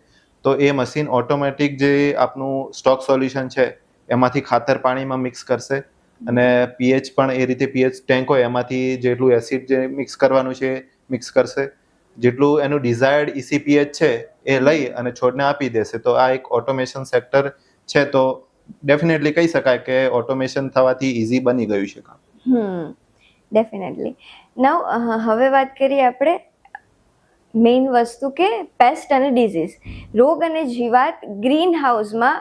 તો એ મશીન ઓટોમેટિક જે આપનું સ્ટોક સોલ્યુશન છે એમાંથી ખાતર પાણીમાં મિક્સ કરશે અને પીએચ પણ એ રીતે પીએચ ટેન્ક હોય એમાંથી જેટલું એસિડ જે મિક્સ કરવાનું છે મિક્સ કરશે, જેટલું એનું ડિઝાયર્ડ ઈસી પીએચ છે એ લઈ અને છોડને આપી દેશે. તો આ એક ઓટોમેશન સેક્ટર છે, તો ડેફિનેટલી કહી શકાય કે ઓટોમેશન થવાથી ઈઝી બની ગયું છે કામ. ડેફિનેટલી. નાઉ હવે વાત કરીએ આપણે મેઇન વસ્તુ કે પેસ્ટ અને ડિઝીઝ, રોગ અને જીવાત ગ્રીન હાઉસમાં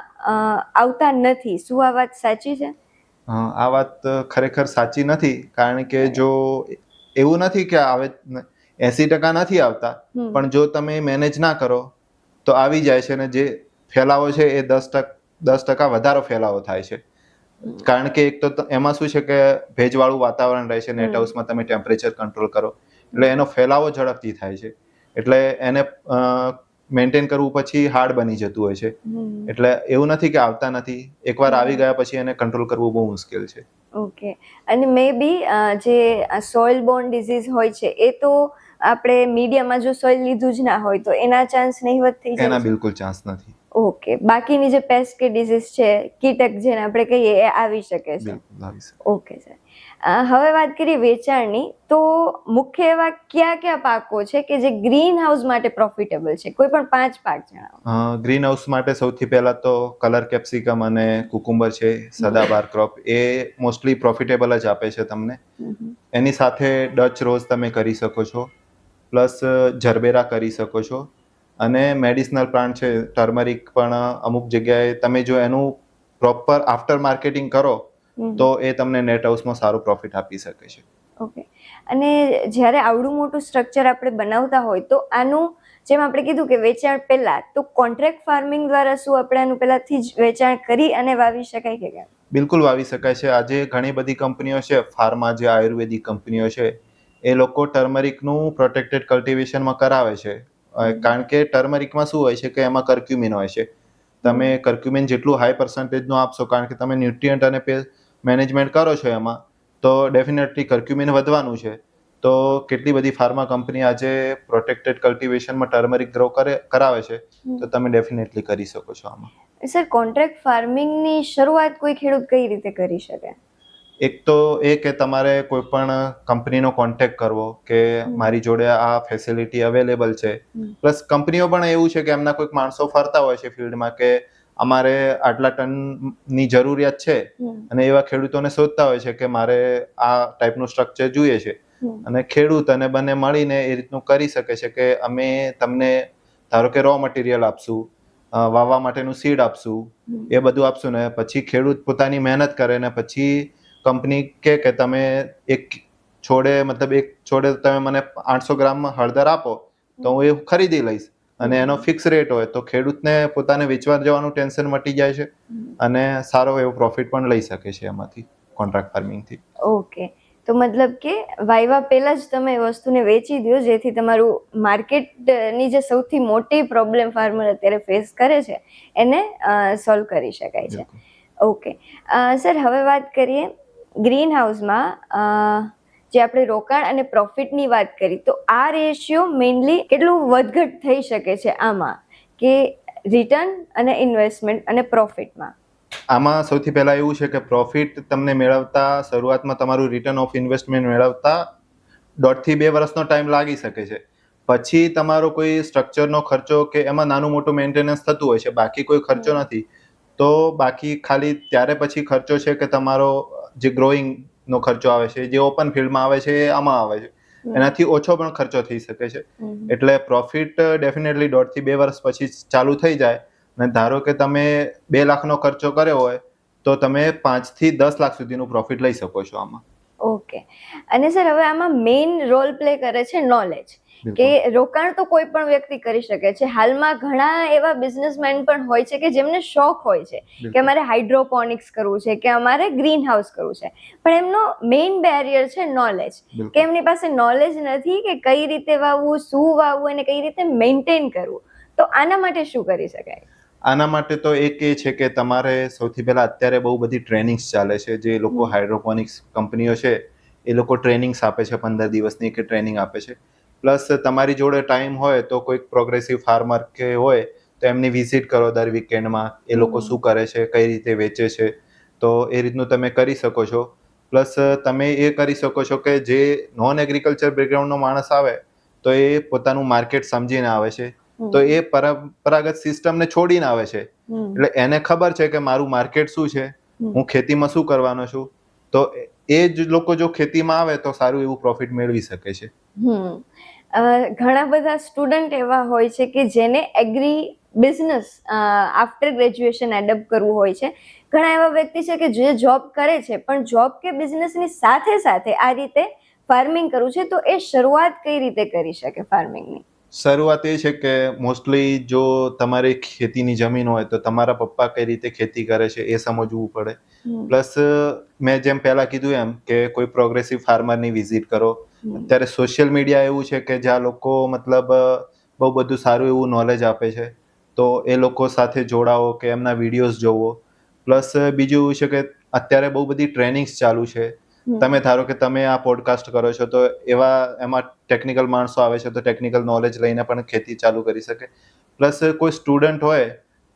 આવતા નથી. શું આ વાત સાચી છે? આ વાત ખરેખર સાચી નથી, કારણ કે જો એવું નથી કે આવે 80% નથી આવતા, પણ જો તમે મેનેજ ના કરો તો આવી જાય છે અને જે ફેલાવો છે એ 10% વધારો ફેલાવો થાય છે. કારણ કે એક તો એમાં શું છે કે ભેજવાળું વાતાવરણ રહે છે, નેટ હાઉસમાં તમે ટેમ્પરેચર કંટ્રોલ કરો એટલે એનો ફેલાવો ઝડપથી થાય છે, એટલે એને મેન્ટેન કરવું પછી હાર્ડ બની જતું હોય છે. એટલે એવું નથી કે આવતા નથી, એકવાર આવી ગયા પછી એને કંટ્રોલ કરવું બહુ મુશ્કેલ છે. ઓકે, અને મે બી જે સોઇલ બોર્ન ડિઝીઝ હોય છે એ તો આપણે મીડિયામાં જો સોઇલ લીધું જ ના હોય તો એના ચાન્સ નહીવત થઈ જાય? એના બિલકુલ ચાન્સ નથી. ઓકે, બાકીની જે પેસ્ટ કે ડિઝીઝ છે, કીટક જેને આપણે કહીએ, એ આવી શકે છે? ઓકે સર, હવે વાત કરીએ વેચાણની, તો મુખ્ય એવા કયા પાકો છે કે જે ગ્રીન હાઉસ માટે પ્રોફિટેબલ છે? કોઈ પણ 5 પાક જણાવો. ગ્રીન હાઉસ માટે સૌથી પહેલા તો કલર કેપ્સિકમ અને કુકુંબર છે, સદાબહાર ક્રોપ, એ મોસ્ટલી પ્રોફિટેબલ જ આપે છે તમને. એની સાથે ડચ રોઝ તમે કરી શકો છો, પ્લસ જરબેરા કરી શકો છો અને મેડિસિનલ પ્લાન્ટ છે, ટર્મરિક પણ અમુક જગ્યાએ તમે જો એનું પ્રોપર આફ્ટર માર્કેટિંગ કરો તો એ તમને નેટ હાઉસમાં સારું પ્રોફિટ આપી શકે છે. ઓકે. અને જ્યારે આવડું મોટું સ્ટ્રક્ચર આપણે બનાવતા હોય તો આનું જેમ આપણે કીધું કે વેચાણ પહેલા, તો કોન્ટ્રાક્ટ ફાર્મિંગ દ્વારા શું આપણે આનું પહેલાથી જ વેચાણ કરી અને વાવી શકાય કે કેમ? બિલકુલ વાવી શકાય છે. આજે ઘણી બધી કંપનીઓ છે, ફાર્મા જે આયુર્વેદિક કંપનીઓ છે, એ લોકો ટર્મરિકનું પ્રોટેક્ટેડ કલ્ટિવેશનમાં કરાવે છે. કારણ કે ટર્મરિકમાં શું હોય છે કે એમાં કર્ક્યુમિન હોય છે. તમે કર્ક્યુમિન જેટલું હાઈ પર્સન્ટેજનું આપશો, કારણ કે તમે ન્યુટ્રિયન્ટ અને મેનેજમેન્ટ કરો છો એમાં, તો ડેફિનેટલી કર્ક્યુમિન વધવાનું છે. તો કેટલી બધી ફાર્મા કંપની આજે પ્રોટેક્ટેડ કલ્ટિવેશનમાં ટર્મરિક ગ્રો કરાવે છે, તો તમે ડેફિનેટલી કરી શકો છો આમાં. સર, કોન્ટ્રાક્ટ ફાર્મિંગની શરૂઆત કોઈ ખેડૂત કઈ રીતે કરી શકે? એક તો એ કે તમારે કોઈ પણ કંપનીનો કોન્ટેક્ટ કરવો કે મારી જોડે આ ફેસિલિટી અવેલેબલ છે. પ્લસ કંપનીઓ પણ એવું છે કે એમના કોઈક માણસો ફરતા હોય છે ફિલ્ડમાં કે અમારે આટલા ટનની જરૂરિયાત છે, અને એવા ખેડૂતોને શોધતા હોય છે કે મારે આ ટાઈપનું સ્ટ્રક્ચર જોઈએ છે. અને ખેડૂત અને બંને મળીને એ રીતનું કરી શકે છે કે અમે તમને ધારો કે રો મટીરિયલ આપશું, વાવવા માટેનું સીડ આપશું, એ બધું આપશું, ને પછી ખેડૂત પોતાની મહેનત કરે ને પછી કંપની કે તમે એક છોડે તમે મને 800 ગ્રામ હળદર આપો તો હું એ ખરીદી લઈશ, અને એનો ફિક્સ રેટ હોય તો ખેડૂતને પોતાને વેચવા જવાનું ટેન્શન મટી જાય છે અને સારો એવો પ્રોફિટ પણ લઈ શકે છે એમાંથી, કોન્ટ્રાક્ટ ફાર્મિંગથી. ઓકે. તો મતલબ કે વાયવા પહેલા જ તમે વસ્તુને વેચી દો, જેથી તમારું માર્કેટની જે સૌથી મોટી પ્રોબ્લેમ ફાર્મર અત્યારે ફેસ કરે છે એને સોલ્વ કરી શકાય છે. ઓકે સર, હવે વાત કરીએ ગ્રીન હાઉસમાં જે આપણે રોકાણ અને પ્રોફિટની વાત કરી, તો આ રેશિયો મેઇનલી કેટલું વધઘટ થઈ શકે છે આમાં, કે રિટર્ન અને ઇન્વેસ્ટમેન્ટ અને પ્રોફિટમાં? આમાં સૌથી પહેલા એવું છે કે પ્રોફિટ તમને મેળવતા શરૂઆતમાં તમારું રિટર્ન ઓફ ઇન્વેસ્ટમેન્ટ મેળવતા 1.5 થી 2 વર્ષનો ટાઈમ લાગી શકે છે. પછી તમારો કોઈ સ્ટ્રક્ચરનો ખર્ચો કે એમાં નાનું મોટું મેન્ટેનન્સ થતું હોય છે, બાકી કોઈ ખર્ચો નથી. તો બાકી ખાલી ત્યારે પછી ખર્ચો છે કે તમારો જે ગ્રોઈંગનો ખર્ચો આવે છે, જે ઓપન ફિલ્ડમાં આવે છે, એ આમાં આવે છે. એનાથી ઓછો પણ ખર્ચો થઈ શકે છે. એટલે પ્રોફિટ ડેફિનેટલી 1.5 થી 2 વર્ષ પછી ચાલુ થઈ જાય. અને ધારો કે તમે 2 લાખનો ખર્ચો કર્યો હોય તો તમે 5 થી 10 લાખ સુધીનું પ્રોફિટ લઈ શકો છો આમાં. ઓકે. અને સર, હવે આમાં મેઇન રોલ પ્લે કરે છે નોલેજ, કે રોકાણ તો કોઈ પણ વ્યક્તિ કરી શકે છે. હાલમાં ઘણા એવા બિઝનેસમેન પણ હોય છે કે જેમને શોખ હોય છે કે અમારે હાઇડ્રોપોનિક્સ કરવું છે, કે અમારે ગ્રીન હાઉસ કરવું છે, પણ એમનો મેઇન બેરિયર છે નોલેજ, કે એમની પાસે નોલેજ નથી કે કઈ રીતે વાવવું, શું વાવવું અને કઈ રીતે મેન્ટેન કરવું. તો આના માટે શું કરી શકાય? આના માટે તો એક એ છે કે તમારે સૌથી પહેલા અત્યારે બહુ બધી ટ્રેનિંગ્સ ચાલે છે. જે લોકો હાઇડ્રોપોનિક્સ કંપનીઓ છે એ લોકો ટ્રેનિંગ્સ આપે છે, 15 દિવસની કે ટ્રેનિંગ આપે છે. પ્લસ તમારી જોડે ટાઈમ હોય તો કોઈક પ્રોગ્રેસિવ ફાર્મર કે હોય તો એમની વિઝિટ કરો દર વીકેન્ડમાં, એ લોકો શું કરે છે, કઈ રીતે વેચે છે, તો એ રીતનું તમે કરી શકો છો. પ્લસ તમે એ કરી શકો છો કે જે નોન એગ્રીકલ્ચર બેકગ્રાઉન્ડનો માણસ આવે તો એ પોતાનું માર્કેટ સમજીને આવે છે, તો એ પરંપરાગત સિસ્ટમને છોડીને આવે છે. એટલે એને ખબર છે કે મારું માર્કેટ શું છે, હું ખેતીમાં શું કરવાનો છું. તો એ જ લોકો જો ખેતીમાં આવે તો સારું એવું પ્રોફિટ મેળવી શકે છે. ઘણા બધા સ્ટુડન્ટ એવા હોય છે કે જેને agri business after graduation adapt કરવું હોય છે. ઘણા એવા વ્યક્તિ છે કે જે જોબ કરે છે, પણ જોબ કે બિઝનેસની સાથે સાથે આ રીતે ફાર્મિંગ કરવું છે, તો એ શરૂઆત કઈ રીતે કરી શકે ફાર્મિંગની? શરૂઆત એ છે કે મોસ્ટલી જો તમારી ખેતીની જમીન હોય તો તમારા પપ્પા કઈ રીતે ખેતી કરે છે એ સમજવું પડે. પ્લસ મેં જેમ પહેલા કીધું એમ કે કોઈ પ્રોગ્રેસિવ ફાર્મરની વિઝિટ કરો. અત્યારે સોશિયલ મીડિયા એવું છે કે જ્યાં લોકો મતલબ બહુ બધું સારું એવું નોલેજ આપે છે, તો એ લોકો સાથે જોડાઓ કે એમના વિડીયોઝ જોવો. પ્લસ બીજું એવું છે કે અત્યારે બહુ બધી ટ્રેનિંગ્સ ચાલુ છે. તમે ધારો કે તમે આ પોડકાસ્ટ કરો છો તો એમાં ટેકનિકલ માણસો આવે છે, તો ટેકનિકલ નોલેજ લઈને પણ ખેતી ચાલુ કરી શકે. પ્લસ કોઈ સ્ટુડન્ટ હોય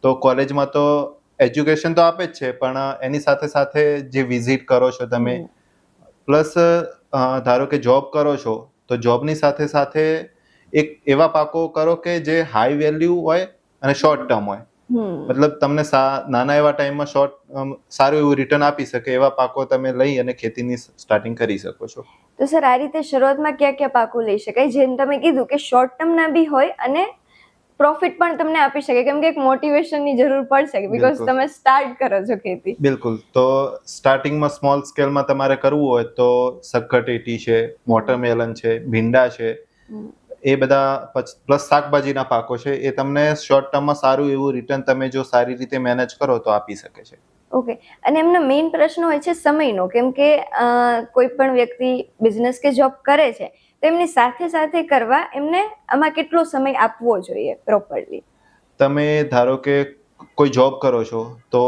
તો કોલેજમાં તો એજ્યુકેશન તો આપે જ છે, પણ એની સાથે સાથે જે વિઝિટ કરો છો તમે, પ્લસ ધારો કે જોબ કરો છો તો જોબની સાથે સાથે એક એવા પાકો કરો કે જે હાઈ વેલ્યુ હોય અને શોર્ટ ટર્મ હોય. મતલબ તમને નાના એવા ટાઈમમાં સારું એવું રિટર્ન આપી શકે એવા પાકો તમે લઈ અને ખેતીની સ્ટાર્ટિંગ કરી શકો છો. તો સર, આ રીતે શરૂઆતમાં કયા કયા પાકો લઈ શકાય? જેમ તમે કીધું કે શોર્ટ ટર્મના બી હોય અને પ્રોફિટ પણ તમને આપી શકે, કેમ કે એક મોટિવેશનની જરૂર પડશે બીકોઝ બિલકુલ. તમે સ્ટાર્ટ કરો છો ખેતી. બિલકુલ. તો સ્ટાર્ટિંગમાં સ્મોલ સ્કેલમાં તમારે કરવું હોય તો સક્કરટેટી છે, વોટરમેલન છે, ભીંડા છે, એ બધા પ્લસ શાકભાજીના પાકો છે, એ તમને શોર્ટ ટર્મમાં સારું એવું રિટર્ન તમે જો સારી રીતે મેનેજ કરો તો આપી શકે છે. ઓકે. અને એમનો મેઇન પ્રશ્ન હોય છે સમયનો, કેમ કે કોઈ પણ વ્યક્તિ બિઝનેસ કે જોબ કરે છે તો એમની સાથે સાથે કરવા એમને આમાં કેટલો સમય આપવો જોઈએ પ્રોપરલી? તમે ધારો કે કોઈ જોબ કરો છો તો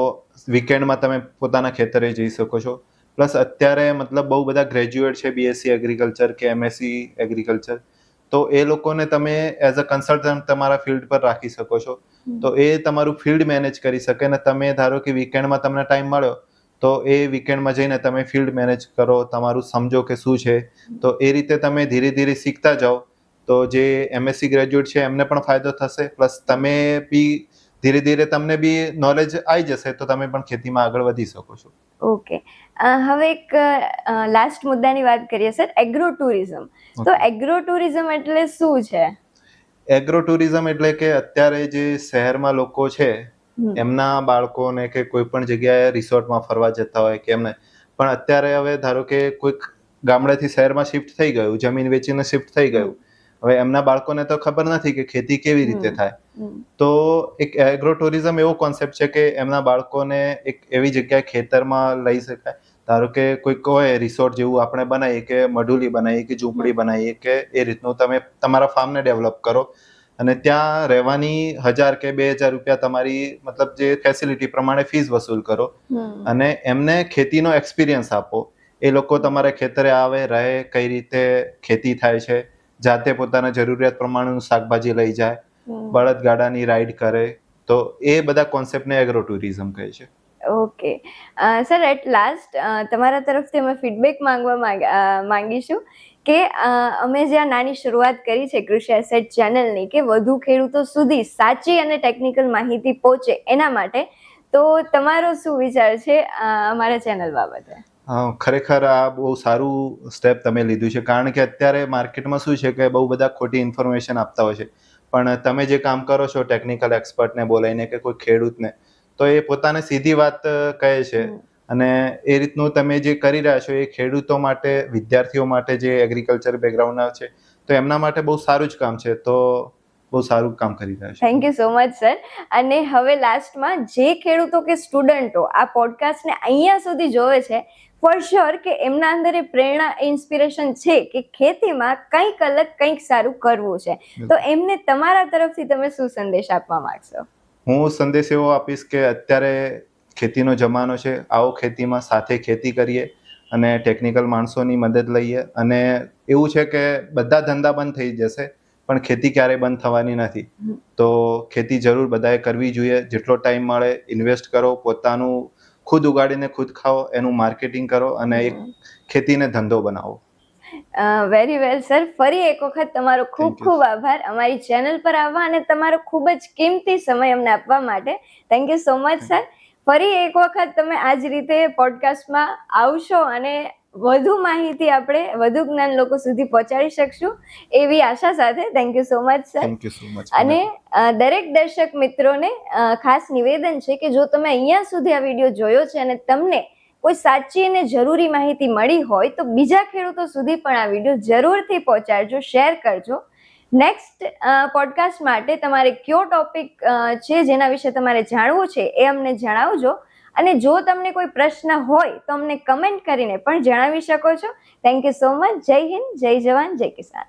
વીકેન્ડમાં તમે પોતાના ખેતરે જઈ શકો છો. પ્લસ અત્યારે મતલબ બહુ બધા ગ્રેજ્યુએટ છે બીએસસી એગ્રીકલ્ચર કે એમએસસી એગ્રીકલ્ચર, તો એ લોકોને તમે એઝ અ કન્સલ્ટન્ટ તમારા ફિલ્ડ પર રાખી શકો છો. તો એ તમારું ફિલ્ડ મેનેજ કરી શકે ને તમે ધારો કે વીકેન્ડમાં તમને ટાઈમ મળ્યો તો એ વીકેન્ડમાં જઈને તમે ફિલ્ડ મેનેજ કરો, તમારું સમજો કે શું છે. તો એ રીતે તમે ધીરે ધીરે શીખતા જાઓ તો જે એમએસસી ગ્રેજ્યુએટ છે એમને પણ ફાયદો થશે, પ્લસ તમે બી ધીરે ધીરે તમને બી નોલેજ આવી જશે તો તમે પણ ખેતીમાં આગળ વધી શકો છો. ઓકે. હવે એક લાસ્ટ મુદ્દાની વાત કરીએ સર, એગ્રો ટુરિઝમ. તો એગ્રો ટુરિઝમ એટલે શું છે? એગ્રો ટુરિઝમ એટલે કે અત્યારે જે શહેરમાં લોકો છે એમના બાળકોને કે કોઈ પણ જગ્યાએ રિસોર્ટમાં ફરવા જતા હોય કે એમને, પણ અત્યારે હવે ધારો કે કોઈક ગામડેથી શહેરમાં શિફ્ટ થઈ ગયું, જમીન વેચીને શિફ્ટ થઈ ગયું, હવે એમના બાળકોને તો ખબર નથી કે ખેતી કેવી રીતે થાય. તો એક એગ્રો ટુરિઝમ એવો કોન્સેપ્ટ છે કે એમના બાળકોને એક એવી જગ્યાએ ખેતરમાં લઈ શકાય. ધારો કે કોઈક હોય રિસોર્ટ જેવું આપણે બનાવીએ કે મઢુલી બનાવીએ કે ઝૂંપડી બનાવીએ કે એ રીતનું તમે તમારા ફાર્મને ડેવલપ કરો અને ત્યાં રહેવાની 1000 કે 2000 રૂપિયા તમારી મતલબ જે ફેસિલિટી પ્રમાણે ફીસ વસૂલ કરો અને એમને ખેતીનો એક્સપિરિયન્સ આપો. એ લોકો તમારે ખેતરે આવે, રહે, કઈ રીતે ખેતી થાય છે, જાતે પોતાના જરૂરિયાત પ્રમાણેનું શાકભાજી લઈ જાય, બળદગાડાની રાઈડ કરે, તો એ બધા કોન્સેપ્ટને એગ્રો ટુરિઝમ કહે છે. ઓકે. સર, એટ લાસ્ટ તમારા તરફથી અમે ફીડબેક માંગીશું કે અમે જે આ નાની શરૂઆત કરી છે કૃષિ એસેટ ચેનલની, કે વધુ ખેડૂતો સુધી સાચી અને ટેકનિકલ માહિતી પહોંચે એના માટે, તો તમારો શું વિચાર છે અમારા ચેનલ બાબતે? ખરેખર આ બહુ સારું સ્ટેપ તમે લીધું છે, કારણ કે અત્યારે માર્કેટમાં શું છે કે બહુ બધા ખોટી ઇન્ફોર્મેશન આપતા હોય છે, પણ તમે જે કામ કરો છો ટેકનિકલ એક્સપર્ટને બોલાવીને કે કોઈ ખેડૂતને, તો એ પોતાને સીધી વાત કહે છે અને એ રીતનું તમે જે કરી રહ્યા છો એ ખેડૂતો માટે, વિદ્યાર્થીઓ માટે જે એગ્રીકલ્ચર બેકગ્રાઉન્ડના છે તો એમના માટે બહુ સારું જ કામ છે. તો બહુ સારું કામ કરી રહ્યા છે. Thank you so much sir. અને હવે લાસ્ટમાં જે ખેડૂતો કે સ્ટુડન્ટો આ પોડકાસ્ટને અહીંયા સુધી જોવે છે, ફોર શ્યોર કે એમના અંદર એ પ્રેરણા, ઇન્સ્પિરેશન છે કે ખેતીમાં કંઈક અલગ, કંઈક સારું કરવું છે, તો એમને તમારા તરફથી તમે શું સંદેશ આપવા માંગશો? હું સંદેશ એવો આપીશ કે અત્યારે ખેતીનો જમાનો છે, આવો ખેતીમાં સાથે ખેતી કરીએ અને ટેકનિકલ માણસોની મદદ લઈએ. અને એવું છે કે બધા ધંધા બંધ થઈ જશે પણ ખેતી ક્યારેય બંધ થવાની નથી. તો ખેતી જરૂર બધાએ કરવી જોઈએ. જેટલો ટાઈમ મળે ઇન્વેસ્ટ કરો, પોતાનું ખુદ ઉગાડીને ખુદ ખાઓ, એનું માર્કેટિંગ કરો અને એક ખેતીને ધંધો બનાવો. Very well sir. ફરી એક વખત તમારો ખૂબ ખૂબ આભાર અમારી ચેનલ પર આવવા અને તમારો ખૂબ જ કિંમતી સમય અમને આપવા માટે. Thank you so much sir. ફરી એક વખત તમે આ જ રીતે પોડકાસ્ટમાં આવશો અને વધુ માહિતી આપણે, વધુ જ્ઞાન લોકો સુધી પહોંચાડી શકશું એવી આશા સાથે. Thank you so much sir. Thank you so much. અને દરેક દર્શક મિત્રોને ખાસ નિવેદન છે કે જો તમે અહીંયા સુધી આ વિડીયો જોયો છે અને તમને કોઈ સાચી અને જરૂરી માહિતી મળી હોય તો બીજા ખેડૂતો સુધી પણ આ વિડીયો જરૂરથી પહોંચાડજો, શેર કરજો. નેક્સ્ટ પોડકાસ્ટ માટે તમારે કયો ટોપિક છે જેના વિશે તમારે જાણવું છે એ અમને જણાવજો. અને જો તમને કોઈ પ્રશ્ન હોય તો અમને કમેન્ટ કરીને પણ જણાવી શકો છો. Thank you so much. જય હિન્દ, જય જવાન, જય કિસાન.